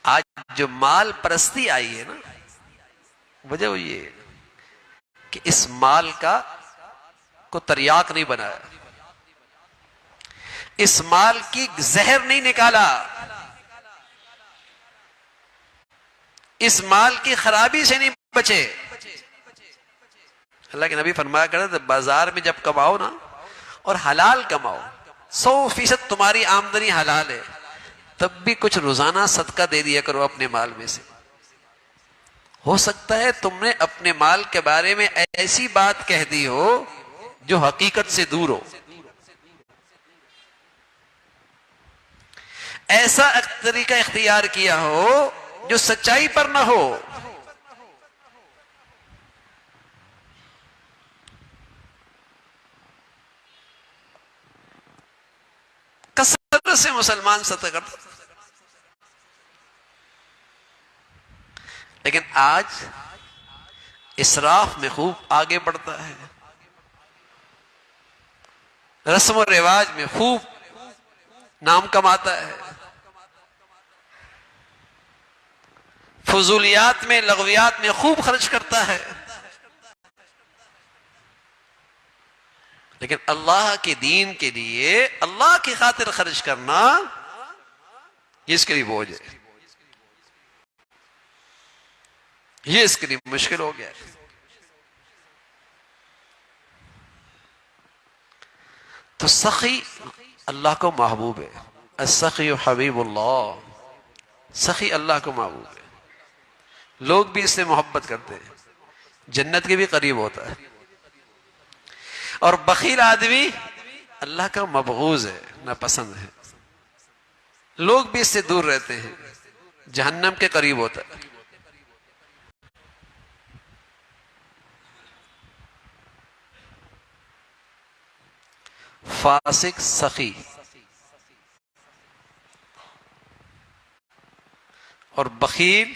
آج جو مال پرستی آئی ہے نا، وجہ وہ یہ کہ اس مال کا کو تریاق نہیں بنایا، اس مال کی زہر نہیں نکالا، اس مال کی خرابی سے نہیں بچے. اللہ کے نبی فرمایا کرتے تھے بازار میں جب کماؤ نا اور حلال کماؤ، 100% تمہاری آمدنی حلال ہے، تب بھی کچھ روزانہ صدقہ دے دیا کرو اپنے مال میں سے. ہو سکتا ہے تم نے اپنے مال کے بارے میں ایسی بات کہہ دی ہو جو حقیقت سے دور ہو، ایسا طریقہ اختیار کیا ہو جو سچائی پر نہ ہو. کثرت سے مسلمان صدقہ کرتا، لیکن آج اسراف میں خوب آگے بڑھتا ہے، رسم و رواج میں خوب نام کماتا ہے، فضولیات میں لغویات میں خوب خرچ کرتا ہے. لیکن اللہ کے دین کے لیے اللہ کی خاطر خرچ کرنا یہ اس کے لیے بوجھ ہے، یہ اس کے لیے مشکل ہو گیا ہے. تو سخی اللہ کو محبوب ہے، السخی حبیب اللہ، سخی اللہ کو محبوب ہے، لوگ بھی اس سے محبت کرتے ہیں، جنت کے بھی قریب ہوتا ہے. اور بخیل آدمی اللہ کا مبغوض ہے، ناپسند ہے، لوگ بھی اس سے دور رہتے ہیں، جہنم کے قریب ہوتا ہے. فاسق سخی اور بخیل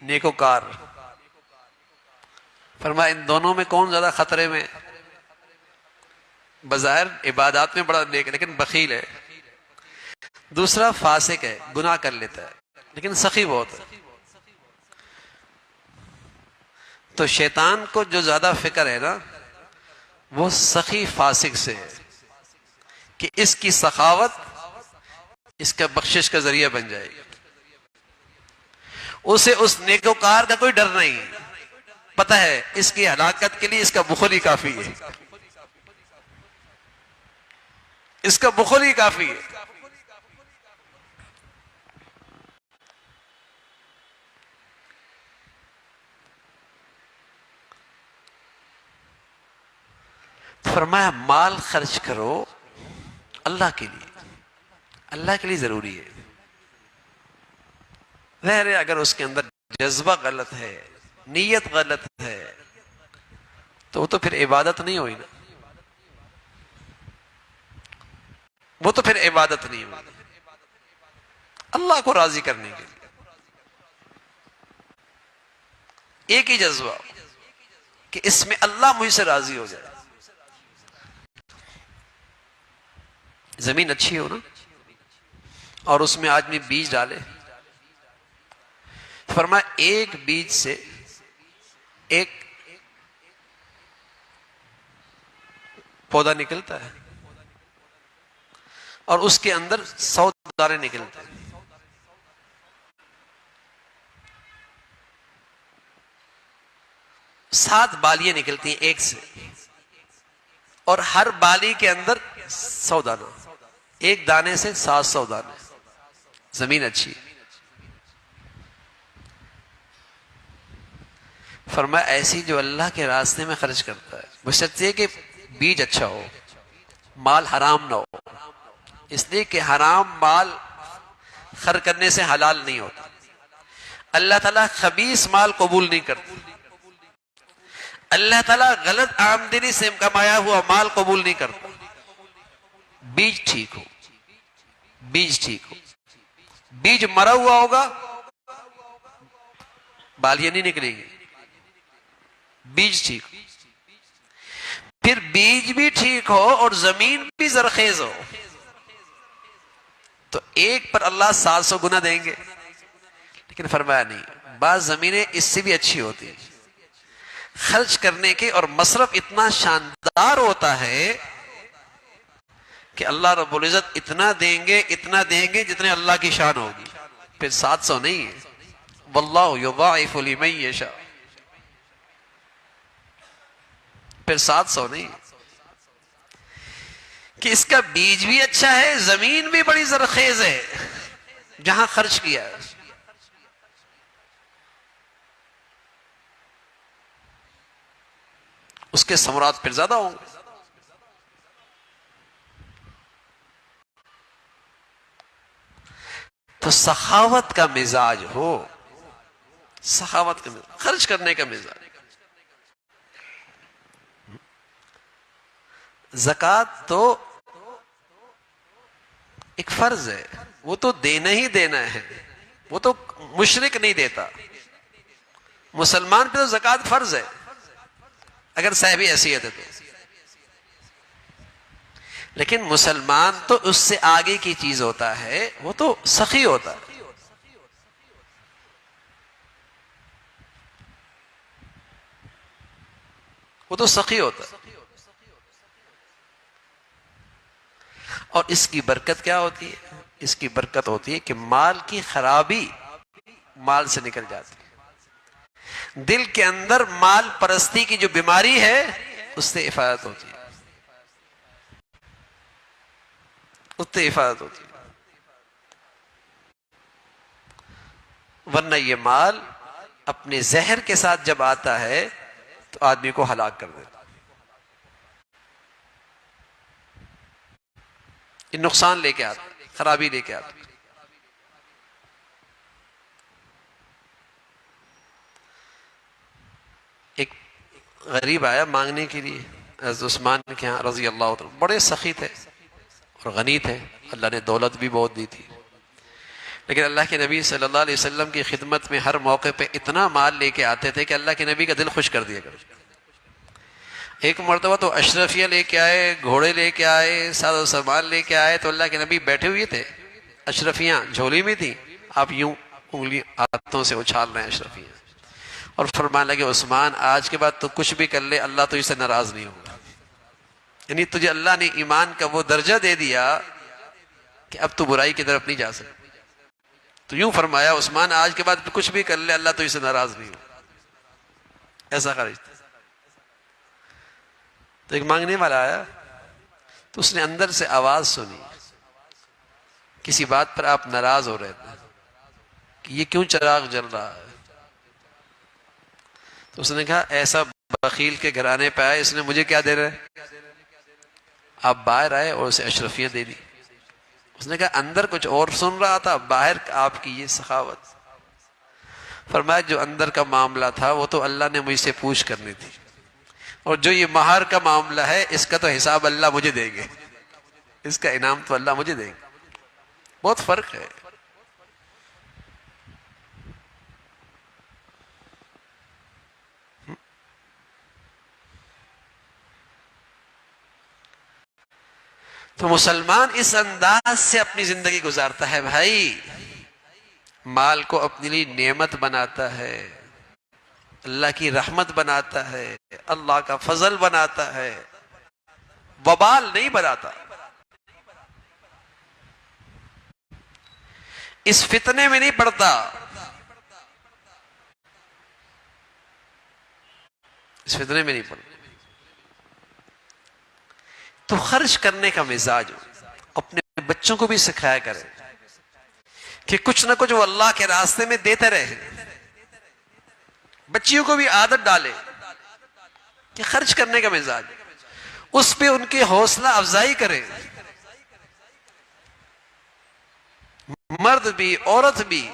نیکوکار. فرمایا ان دونوں میں کون زیادہ خطرے میں؟ بظاہر عبادات میں بڑا نیک لیکن بخیل ہے. دوسرا فاسق ہے، گناہ کر لیتا ہے لیکن سخی بہت ہے. تو شیطان کو جو زیادہ فکر ہے نا وہ سخی فاسق سے ہے کہ اس کی سخاوت اس کا بخشش کا ذریعہ بن جائے گی. اسے اس نیکوکار کا کوئی ڈر نہیں، پتہ ہے اس کی ہلاکت کے لیے اس کا بخل ہی کافی ہے، اس کا بخل ہی کافی ہے. فرمایا مال خرچ کرو اللہ کے لیے، اللہ کے لیے ضروری ہے. ظاہر ہے اگر اس کے اندر جذبہ غلط ہے، نیت غلط ہے تو وہ تو پھر عبادت نہیں ہوئی نا، وہ تو پھر عبادت نہیں ہوئی. اللہ کو راضی کرنے کے لیے ایک ہی جذبہ کہ اس میں اللہ مجھ سے راضی ہو جائے. زمین اچھی ہو نا اور اس میں آدمی بیج ڈالے، فرمایا ایک بیج سے ایک پودا نکلتا ہے اور اس کے اندر 100 دانے نکلتے ہیں. 7 بالیاں نکلتی ہیں ایک سے اور ہر بالی کے اندر 100 دانہ، ایک دانے سے 700 دانے. زمین اچھی. فرمایا ایسی جو اللہ کے راستے میں خرچ کرتا ہے، بشرطے کہ بیج اچھا ہو، مال حرام نہ ہو، اس لیے کہ حرام مال خرچ کرنے سے حلال نہیں ہوتا. اللہ تعالیٰ خبیث مال قبول نہیں کرتا. اللہ تعالیٰ غلط آمدنی سے کمایا ہوا مال قبول نہیں کرتا. بیج ٹھیک ہو، بیج ٹھیک ہو. بیج مرا ہوا ہوگا بالیاں نہیں نکلیں گی. بیج ٹھیک ہو، پھر بیج بھی ٹھیک ہو اور زمین بھی زرخیز ہو تو ایک پر اللہ 700 گنا دیں گے. لیکن فرمایا نہیں، بعض زمینیں اس سے بھی اچھی ہوتی ہیں، خرچ کرنے کے اور مصرف اتنا شاندار ہوتا ہے کہ اللہ رب العزت اتنا دیں گے جتنے اللہ کی شان ہوگی. پھر 700 نہیں ہے، واللہ یضاعف لمن یشاء. پھر 700 نہیں کہ اس کا بیج بھی اچھا ہے، زمین بھی بڑی زرخیز ہے جہاں خرچ کیا ہے. اس کے ثمرات پھر زیادہ ہوں گے. تو سخاوت کا مزاج ہو، سخاوت کا مزاج، خرچ کرنے کا مزاج. زکوٰۃ تو ایک فرض ہے، وہ تو دینا ہی دینا ہے، وہ تو مشرک نہیں دیتا. مسلمان پہ تو زکوٰۃ فرض ہے اگر صاحبی حیثیت ہے تو. لیکن مسلمان تو اس سے آگے کی چیز ہوتا ہے، وہ تو سخی ہوتا ہے. وہ تو سخی ہوتا ہے. اور اس کی برکت کیا ہوتی ہے؟ اس کی برکت ہوتی ہے کہ مال کی خرابی مال سے نکل جاتی ہے. دل کے اندر مال پرستی کی جو بیماری ہے اس سے حفاظت ہوتی ہے، اس سے حفاظت ہوتی ہے. ورنہ یہ مال اپنے زہر کے ساتھ جب آتا ہے تو آدمی کو ہلاک کر دیتا ہے. یہ نقصان لے کے آتا ہے، خرابی لے کے آتا ہے. ایک غریب آیا مانگنے کے لیے، حضرت عثمان کے ہاں رضی اللہ عنہ بڑے سخی تھے اور غنی تھے، اللہ نے دولت بھی بہت دی تھی، لیکن اللہ کے نبی صلی اللہ علیہ وسلم کی خدمت میں ہر موقع پہ اتنا مال لے کے آتے تھے کہ اللہ کے نبی کا دل خوش کر دیا کرتے۔ ایک مرتبہ تو اشرفیہ لے کے آئے، گھوڑے لے کے آئے، ساز و سامان لے کے آئے، تو اللہ کے نبی بیٹھے ہوئے تھے، اشرفیاں جھولی میں تھیں، آپ یوں انگلی ہاتھوں سے اچھال رہے ہیں اشرفیاں، اور فرمانے لگے عثمان آج کے بعد تو کچھ بھی کر لے اللہ تو اس سے ناراض نہیں ہوگا، یعنی تجھے اللہ نے ایمان کا وہ درجہ دے دیا کہ اب تو برائی کی طرف نہیں جا سکتا۔ تو یوں فرمایا عثمان آج کے بعد کچھ بھی کر لے اللہ تو اس سے ناراض نہیں ہوگا، ایسا خرچ تھا۔ تو ایک مانگنے والا آیا تو اس نے اندر سے آواز سنی، کسی بات پر آپ ناراض ہو رہے تھے کہ یہ کیوں چراغ جل رہا ہے، تو اس نے کہا ایسا بخیل کے گھرانے پہ آئے، اس نے مجھے کیا دے رہے، آپ باہر آئے اور اسے اشرفیاں دے دی۔ اس نے کہا اندر کچھ اور سن رہا تھا، باہر آپ کی یہ سخاوت۔ فرمایا جو اندر کا معاملہ تھا وہ تو اللہ نے مجھ سے پوچھ کرنی تھی، اور جو یہ مہار کا معاملہ ہے اس کا تو حساب اللہ مجھے دیں گے، اس کا انعام تو اللہ مجھے دیں گے، بہت فرق ہے۔ تو مسلمان اس انداز سے اپنی زندگی گزارتا ہے بھائی، مال کو اپنے لیے نعمت بناتا ہے، اللہ کی رحمت بناتا ہے، اللہ کا فضل بناتا ہے، وبال نہیں بناتا۔ اس فتنے میں نہیں پڑتا، اس فتنے میں نہیں پڑتا۔ تو خرچ کرنے کا مزاج ہو، اپنے بچوں کو بھی سکھایا کرے کہ کچھ نہ کچھ وہ اللہ کے راستے میں دیتے رہے، بچیوں کو بھی عادت ڈالے کہ خرچ کرنے کا مزاج، اس پہ ان کی حوصلہ افزائی کرے، مرد بھی عورت بھی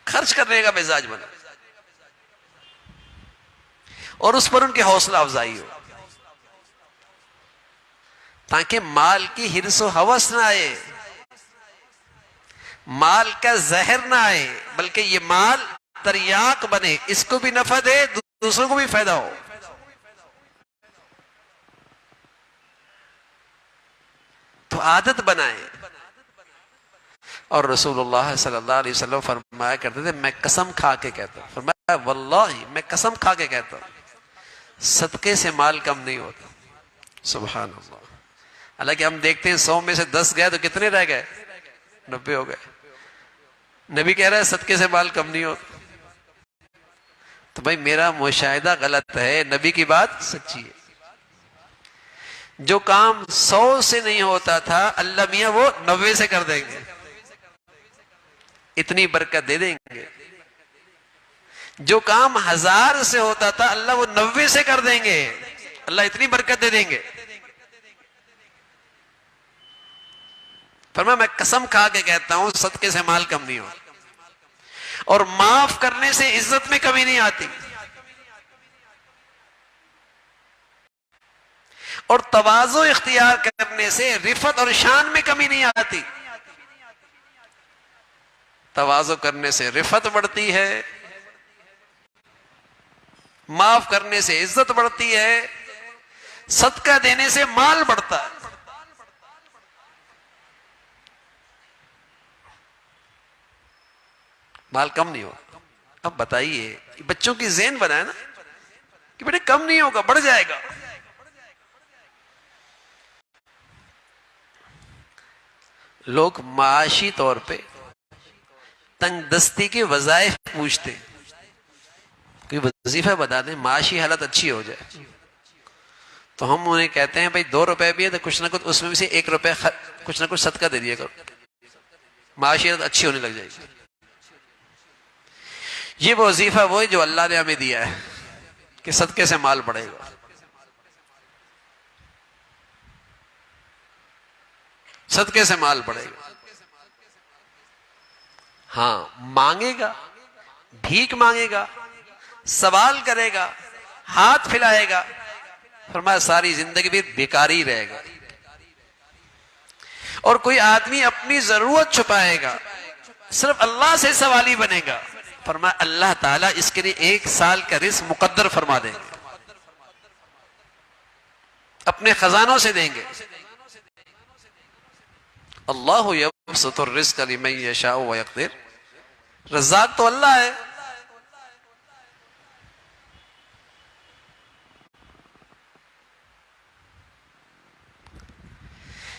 خرچ کرنے کا مزاج بنا، اور اس پر ان کی حوصلہ افزائی ہو، تاکہ مال کی حرص و ہوس نہ آئے، مال کا زہر نہ آئے، بلکہ یہ مال تریاق بنے، اس کو بھی نفع دے دوسروں کو بھی فائدہ ہو۔ تو عادت بنائیں۔ اور رسول اللہ صلی اللہ علیہ وسلم فرمایا کرتے تھے، میں قسم کھا کے کہتا ہوں، فرمایا واللہ میں قسم کھا کے کہتا ہوں صدقے سے مال کم نہیں ہوتا۔ سبحان اللہ۔ حالانکہ ہم دیکھتے ہیں 100 میں سے 10 گئے تو کتنے رہ گئے، 90 ہو گئے۔ نبی کہہ رہا ہے صدقے سے مال کم نہیں ہوتا، تو بھائی میرا مشاہدہ غلط ہے، نبی کی بات سچی ہے۔ جو کام 100 سے نہیں ہوتا تھا اللہ میاں وہ 90 سے کر دیں گے، اتنی برکت دے دیں گے۔ جو کام 1000 سے ہوتا تھا اللہ وہ 90 سے کر دیں گے، اللہ اتنی برکت دے دیں گے۔ فرمایا میں قسم کھا کے کہتا ہوں صدقے سے مال کم نہیں ہوتا، اور معاف کرنے سے عزت میں کمی نہیں آتی، اور تواضع اختیار کرنے سے رفعت اور شان میں کمی نہیں آتی۔ تواضع کرنے سے رفعت بڑھتی ہے، معاف کرنے سے عزت بڑھتی ہے، صدقہ دینے سے مال بڑھتا ہے۔ مال کم نہیں ہوگا۔ اب بتائیے بچوں کی ذہن بنائے نا کہ بیٹے کم نہیں ہوگا، بڑھ جائے گا۔ لوگ معاشی طور پہ تنگ دستی کے وظائف پوچھتے، کوئی وظیفہ بتا دیں معاشی حالت اچھی ہو جائے، تو ہم انہیں کہتے ہیں بھائی 2 روپے بھی ہے تو کچھ نہ کچھ اس میں سے 1 روپے کچھ نہ کچھ صدقہ دے دیا کرو، معاشی حالت اچھی ہونے لگ جائے گی۔ یہ وظیفہ وہ ہے جو اللہ نے ہمیں دیا ہے کہ صدقے سے مال بڑھے گا، صدقے سے مال بڑھے گا۔ ہاں مانگے گا، بھیک مانگے گا، سوال کرے گا، ہاتھ پھیلائے گا، فرمایا ساری زندگی بھی بیکاری رہے گا۔ اور کوئی آدمی اپنی ضرورت چھپائے گا، صرف اللہ سے سوالی بنے گا، فرمایا اللہ تعالیٰ اس کے لیے 1 سال کا رزق مقدر فرما دیں گے، اپنے خزانوں سے دیں گے۔ اللہ یبسط الرزق لمن یشاء ویقدر، رزاق تو اللہ ہے۔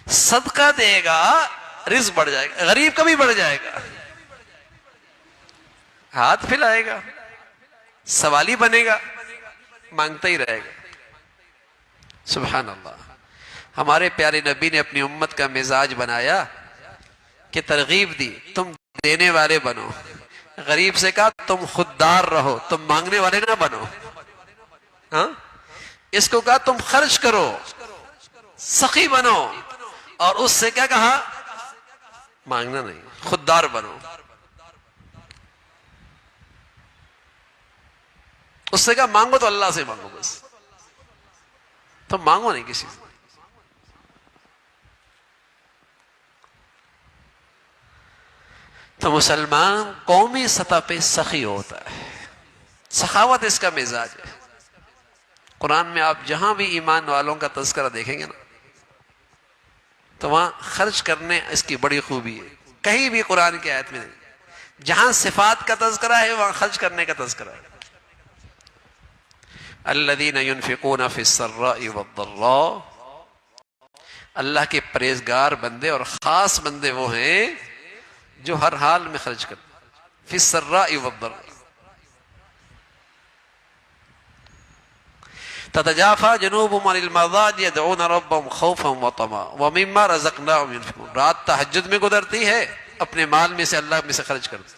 صدقہ دے گا رزق بڑھ جائے گا، غریب کا بھی بڑھ جائے گا، ہاتھ پھیلائے گا، سوالی بنے گا، مانگتا ہی رہے گا۔ سبحان اللہ۔ ہمارے پیارے نبی نے اپنی امت کا مزاج بنایا کہ ترغیب دی، تم دینے والے بنو، غریب سے کہا تم خوددار رہو، تم مانگنے والے نہ بنو۔ ہاں، اس کو کہا تم خرچ کرو، سخی بنو، اور اس سے کیا کہا؟ مانگنا نہیں، خوددار بنو۔ اس سے کہا مانگو تو اللہ سے مانگو، بس تم مانگو نہیں کسی سے۔ تو مسلمان قومی سطح پہ سخی ہوتا ہے، سخاوت اس کا مزاج ہے۔ قرآن میں آپ جہاں بھی ایمان والوں کا تذکرہ دیکھیں گے نا، تو وہاں خرچ کرنے اس کی بڑی خوبی ہے۔ کہیں بھی قرآن کی آیت میں نہیں، جہاں صفات کا تذکرہ ہے وہاں خرچ کرنے کا تذکرہ ہے۔ الذین ينفقون فی السراء والضراء، اللہ کے پرہیزگار بندے اور خاص بندے وہ ہیں جو ہر حال میں خرچ کرتے ہیں، فی السراء والضراء۔ تتجافى جنوبهم عن المضاجع يدعون ربهم خوفا وطمعا ومما رزقناهم ينفقون، رات تہجد میں گزرتی ہے، اپنے مال میں سے اللہ میں سے خرچ کرتے ہیں۔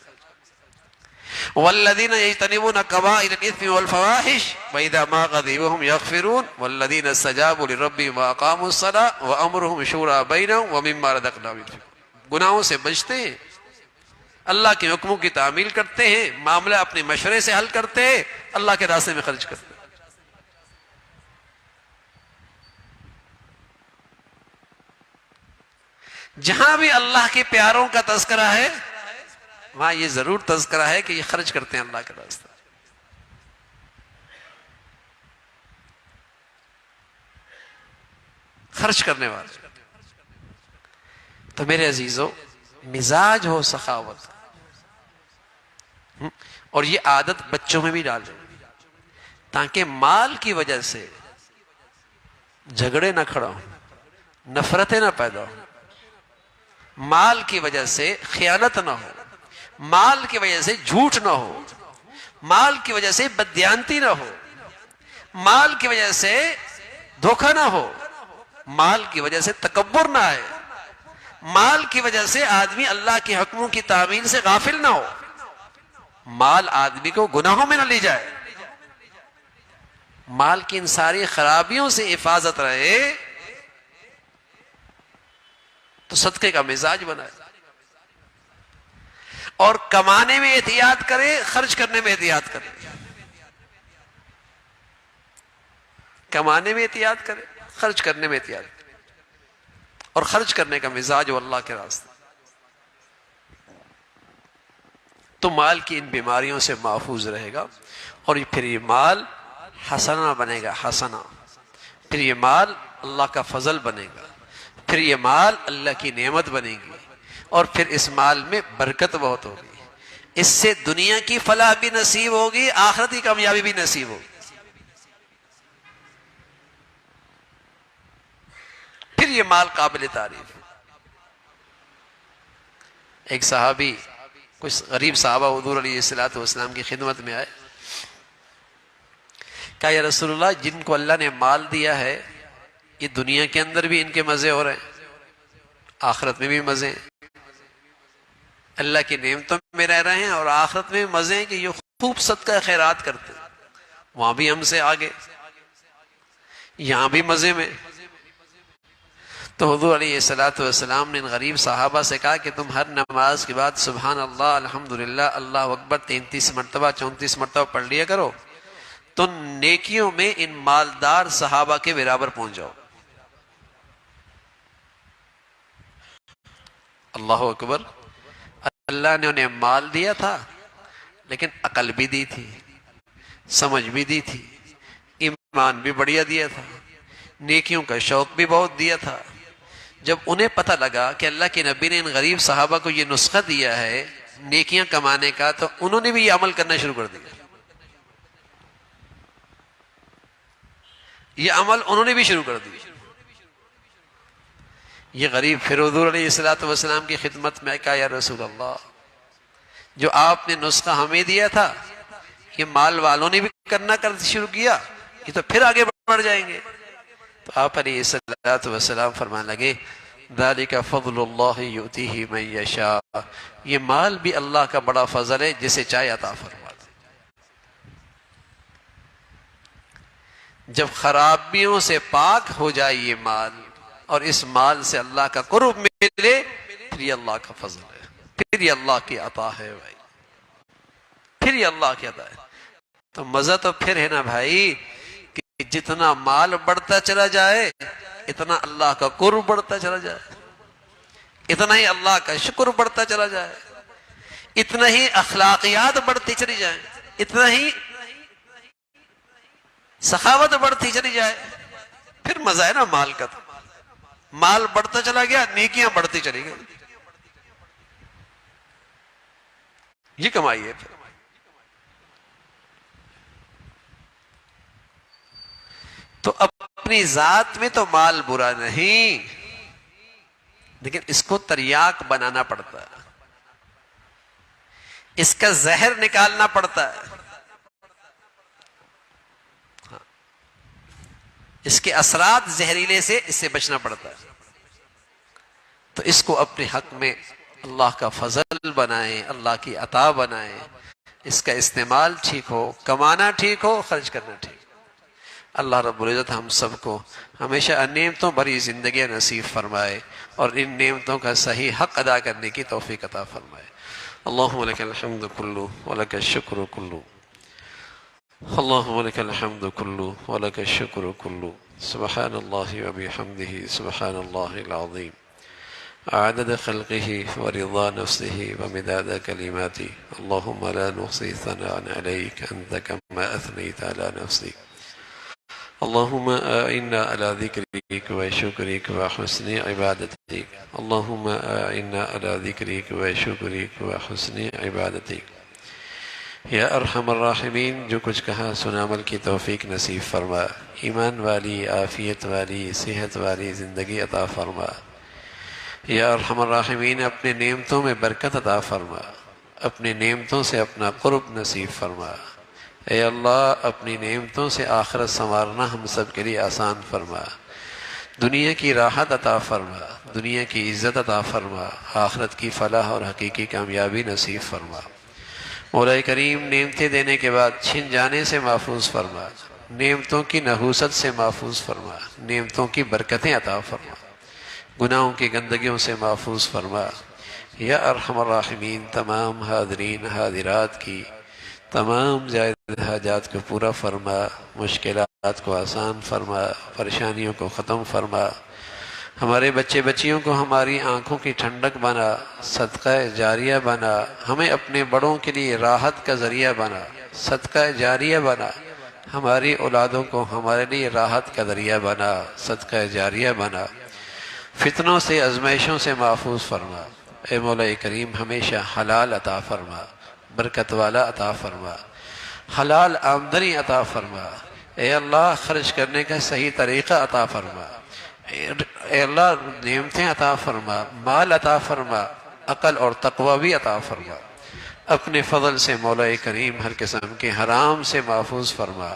والذین یجتنبون کبائر الاثم والفواحش واذا ما غضبوا هم يغفرون والذین استجابوا لربهم واقاموا الصلاة وامرهم شورى بینهم ومما رزقناهم ينفقون، گناہوں سے بچتے ہیں، اللہ کے حکموں کی تعمیل کرتے ہیں، معاملہ اپنے مشورے سے حل کرتے ہیں، اللہ کے راستے میں خرچ کرتے ہیں۔ جہاں بھی اللہ کے پیاروں کا تذکرہ ہے وہاں یہ ضرور تذکرہ ہے کہ یہ خرچ کرتے ہیں اللہ کے راستے۔ خرچ کرنے والے۔ تو میرے عزیزو، مزاج ہو سخاوت، اور یہ عادت بچوں میں بھی ڈال دیں تاکہ مال کی وجہ سے جھگڑے نہ کھڑا ہوں، نفرتیں نہ پیدا ہوں، مال کی وجہ سے خیانت نہ ہو، مال کی وجہ سے جھوٹ نہ ہو، مال کی وجہ سے بددیانتی نہ ہو، مال کی وجہ سے دھوکہ نہ ہو، مال کی وجہ سے تکبر نہ آئے، مال کی وجہ سے آدمی اللہ کے حکموں کی تعمیل سے غافل نہ ہو، مال آدمی کو گناہوں میں نہ لے جائے، مال کی ان ساری خرابیوں سے حفاظت رہے، تو صدقے کا مزاج بنائے، اور کمانے میں احتیاط کرے، خرچ کرنے میں احتیاط کرے، کمانے میں احتیاط کرے، خرچ کرنے میں احتیاط کرے، اور خرچ کرنے کا مزاج ہو اللہ کے راستے، تو مال کی ان بیماریوں سے محفوظ رہے گا، اور پھر یہ مال حسنہ بنے گا، حسنہ، پھر یہ مال اللہ کا فضل بنے گا، پھر یہ مال اللہ کی نعمت بنے گی، اور پھر اس مال میں برکت بہت ہوگی، اس سے دنیا کی فلاح بھی نصیب ہوگی، آخرتی کامیابی بھی نصیب ہوگی۔ پھر یہ مال قابل تعریف ہے۔ ایک صحابی، کچھ غریب صحابہ حضور علیہ الصلوۃ والسلام کی خدمت میں آئے، کہا یا رسول اللہ، جن کو اللہ نے مال دیا ہے یہ دنیا کے اندر بھی ان کے مزے ہو رہے ہیں، آخرت میں بھی مزے ہیں، اللہ کی نعمتوں میں رہ رہے ہیں، اور آخرت میں بھی مزے ہیں کہ یہ خوب صدقہ خیرات کرتے ہیں، وہاں بھی ہم سے آگے، یہاں بھی مزے میں۔ تو حضور علیہ الصلوۃ والسلام نے ان غریب صحابہ سے کہا کہ تم ہر نماز کے بعد سبحان اللہ، الحمدللہ، اللہ اکبر 33 مرتبہ 34 مرتبہ پڑھ لیا کرو، تو نیکیوں میں ان مالدار صحابہ کے برابر پہنچ جاؤ. اللہ اکبر. اللہ نے انہیں مال دیا تھا لیکن عقل بھی دی تھی، سمجھ بھی دی تھی، ایمان بھی بڑھیا دیا تھا، نیکیوں کا شوق بھی بہت دیا تھا. جب انہیں پتہ لگا کہ اللہ کے نبی نے ان غریب صحابہ کو یہ نسخہ دیا ہے نیکیاں کمانے کا، تو انہوں نے بھی یہ عمل کرنا شروع کر دیا. یہ عمل انہوں نے بھی شروع کر دیا. یہ غریب پھر حضور علیہ الصلوۃ والسلام کی خدمت میں کہا، یا رسول اللہ، جو آپ نے نسخہ ہمیں دیا تھا یہ مال والوں نے بھی کرنا شروع کیا، یہ تو پھر آگے بڑھ جائیں گے. تو آپ علیہ الصلوۃ والسلام فرمانے لگے، ذالک فضل اللہ یؤتیہ من یشاء، یہ مال بھی اللہ کا بڑا فضل ہے، جسے چاہے عطا فرماتا. جب خرابیوں سے پاک ہو جائے یہ مال اور اس مال سے اللہ کا قرب ملے، پھر یہ اللہ کا فضل ہے، پھر یہ اللہ کی عطا ہے بھائی، پھر یہ اللہ کی عطا ہے. تو مزہ تو پھر ہے نا بھائی کہ جتنا مال بڑھتا چلا جائے اتنا اللہ کا قرب بڑھتا چلا جائے، اتنا ہی اللہ کا شکر بڑھتا چلا جائے، اتنا ہی اخلاقیات بڑھتی چلی جائیں، اتنا ہی سخاوت بڑھتی چلی جائے. پھر مزہ ہے نا مال کا. تو مال بڑھتا چلا گیا، نیکیاں بڑھتی چلی گئی، یہ کمائی ہے. پھر تو اپنی ذات میں تو مال برا نہیں، لیکن اس کو تریاق بنانا پڑتا ہے، اس کا زہر نکالنا پڑتا ہے، اس کے اثرات زہریلے سے اس سے بچنا پڑتا ہے. تو اس کو اپنے حق میں اللہ کا فضل بنائیں، اللہ کی عطا بنائیں، اس کا استعمال ٹھیک ہو، کمانا ٹھیک ہو، خرچ کرنا ٹھیک. اللہ رب العزت ہم سب کو ہمیشہ نعمتوں بھری زندگیاں نصیب فرمائے اور ان نعمتوں کا صحیح حق ادا کرنے کی توفیق عطا فرمائے. اللہم لک الحمد کلو ولک الشکر کلو، اللہم لک الحمد کلو ولک الشکر کلو، سبحان اللہ وبحمدہ سبحان اللہ العظیم، عدد خلقہ ورضا نفسہ ومداد کلماتہ، اللہم لا نحصی ثناء علیک انت کما اثنیت علی نفسک، اللہم اعنا علی ذکرک وشکرک وحسن عبادتک، اللہم اعنا علی ذکرک وشکرک وحسن عبادتک. یا ارحم الراحمین، جو کچھ کہا سنا عمل کی توفیق نصیب فرما، ایمان والی، عافیت والی، صحت والی زندگی عطا فرما. یا ارحم الراحمین، اپنے نعمتوں میں برکت عطا فرما، اپنے نعمتوں سے اپنا قرب نصیب فرما. اے اللہ، اپنی نعمتوں سے آخرت سنوارنا ہم سب کے لیے آسان فرما، دنیا کی راحت عطا فرما، دنیا کی عزت عطا فرما، آخرت کی فلاح اور حقیقی کامیابی نصیب فرما. مولا کریم، نعمتیں دینے کے بعد چھن جانے سے محفوظ فرما، نعمتوں کی نحوست سے محفوظ فرما، نعمتوں کی برکتیں عطا فرما، گناہوں کی گندگیوں سے محفوظ فرما. یا ارحم الراحمین، تمام حاضرین حاضرات کی تمام زائد حاجات کو پورا فرما، مشکلات کو آسان فرما، پریشانیوں کو ختم فرما. ہمارے بچے بچیوں کو ہماری آنکھوں کی ٹھنڈک بنا، صدقہ جاریہ بنا، ہمیں اپنے بڑوں کے لیے راحت کا ذریعہ بنا، صدقہ جاریہ بنا. ہماری اولادوں کو ہمارے لیے راحت کا ذریعہ بنا، صدقہ جاریہ بنا. فتنوں سے، آزمائشوں سے محفوظ فرما. اے مولا کریم، ہمیشہ حلال عطا فرما، برکت والا عطا فرما، حلال آمدنی عطا فرما. اے اللہ، خرچ کرنے کا صحیح طریقہ عطا فرما. اے اللہ، نعمتیں عطا فرما، مال عطا فرما، عقل اور تقوی بھی عطا فرما. اپنے فضل سے مولا کریم ہر قسم کے حرام سے محفوظ فرما،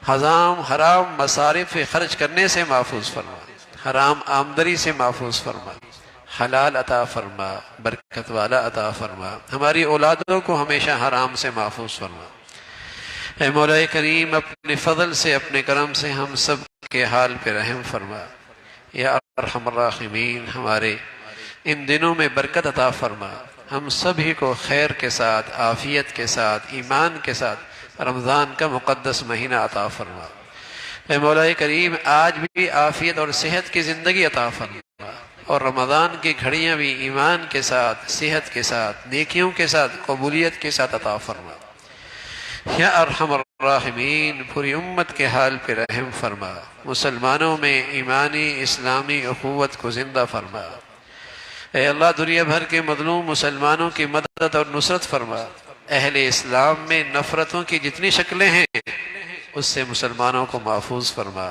حرام مصارف خرچ کرنے سے محفوظ فرما، حرام آمدنی سے محفوظ فرما، حلال عطا فرما، برکت والا عطا فرما. ہماری اولادوں کو ہمیشہ حرام سے محفوظ فرما. اے مولا کریم، اپنے فضل سے، اپنے کرم سے ہم سب کے حال پہ رحم فرما. یا ارحم الراحمین، ہمارے ان دنوں میں برکت عطا فرما. ہم سبھی کو خیر کے ساتھ، عافیت کے ساتھ، ایمان کے ساتھ رمضان کا مقدس مہینہ عطا فرما۔ اے مولا کریم آج بھی عافیت اور صحت کی زندگی عطا فرما، اور رمضان کی گھڑیاں بھی ایمان کے ساتھ، صحت کے ساتھ، نیکیوں کے ساتھ، قبولیت کے ساتھ عطا فرما۔ یا ارحم الراحمین پوری امت کے حال پہ رحم فرما، مسلمانوں میں ایمانی اسلامی اخوت کو زندہ فرما۔ اے اللہ دنیا بھر کے مظلوم مسلمانوں کی مدد اور نصرت فرما، اہل اسلام میں نفرتوں کی جتنی شکلیں ہیں اس سے مسلمانوں کو محفوظ فرما۔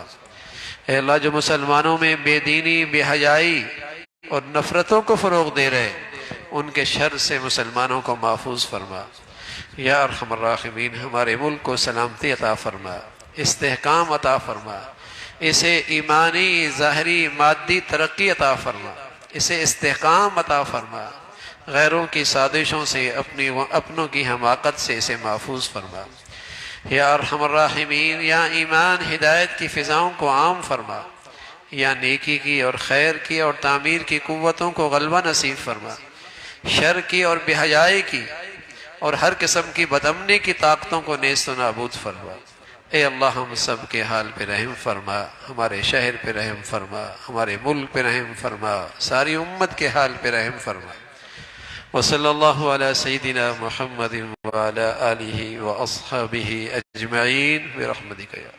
اے اللہ جو مسلمانوں میں بے دینی، بے حیائی اور نفرتوں کو فروغ دے رہے ان کے شر سے مسلمانوں کو محفوظ فرما۔ یا ارحم الراحمین ہمارے ملک کو سلامتی عطا فرما، استحکام عطا فرما، اسے ایمانی، ظاہری، مادی ترقی عطا فرما، اسے استحکام عطا فرما، غیروں کی سازشوں سے، اپنوں کی حماقت سے اسے محفوظ فرما۔ یا ارحم الراحمین یا ایمان ہدایت کی فضاؤں کو عام فرما، یا نیکی کی اور خیر کی اور تعمیر کی قوتوں کو غلبہ نصیب فرما، شر کی اور بے حیائی کی اور ہر قسم کی بدامنی کی طاقتوں کو نیست و نابود فرما۔ اے اللہ ہم سب کے حال پہ رحم فرما، ہمارے شہر پہ رحم فرما، ہمارے ملک پہ رحم فرما، ساری امت کے حال پہ رحم فرما۔ وصلی اللہ علی سیدنا محمد وعلی آلہ واصحابہ اجمعین برحمتک یا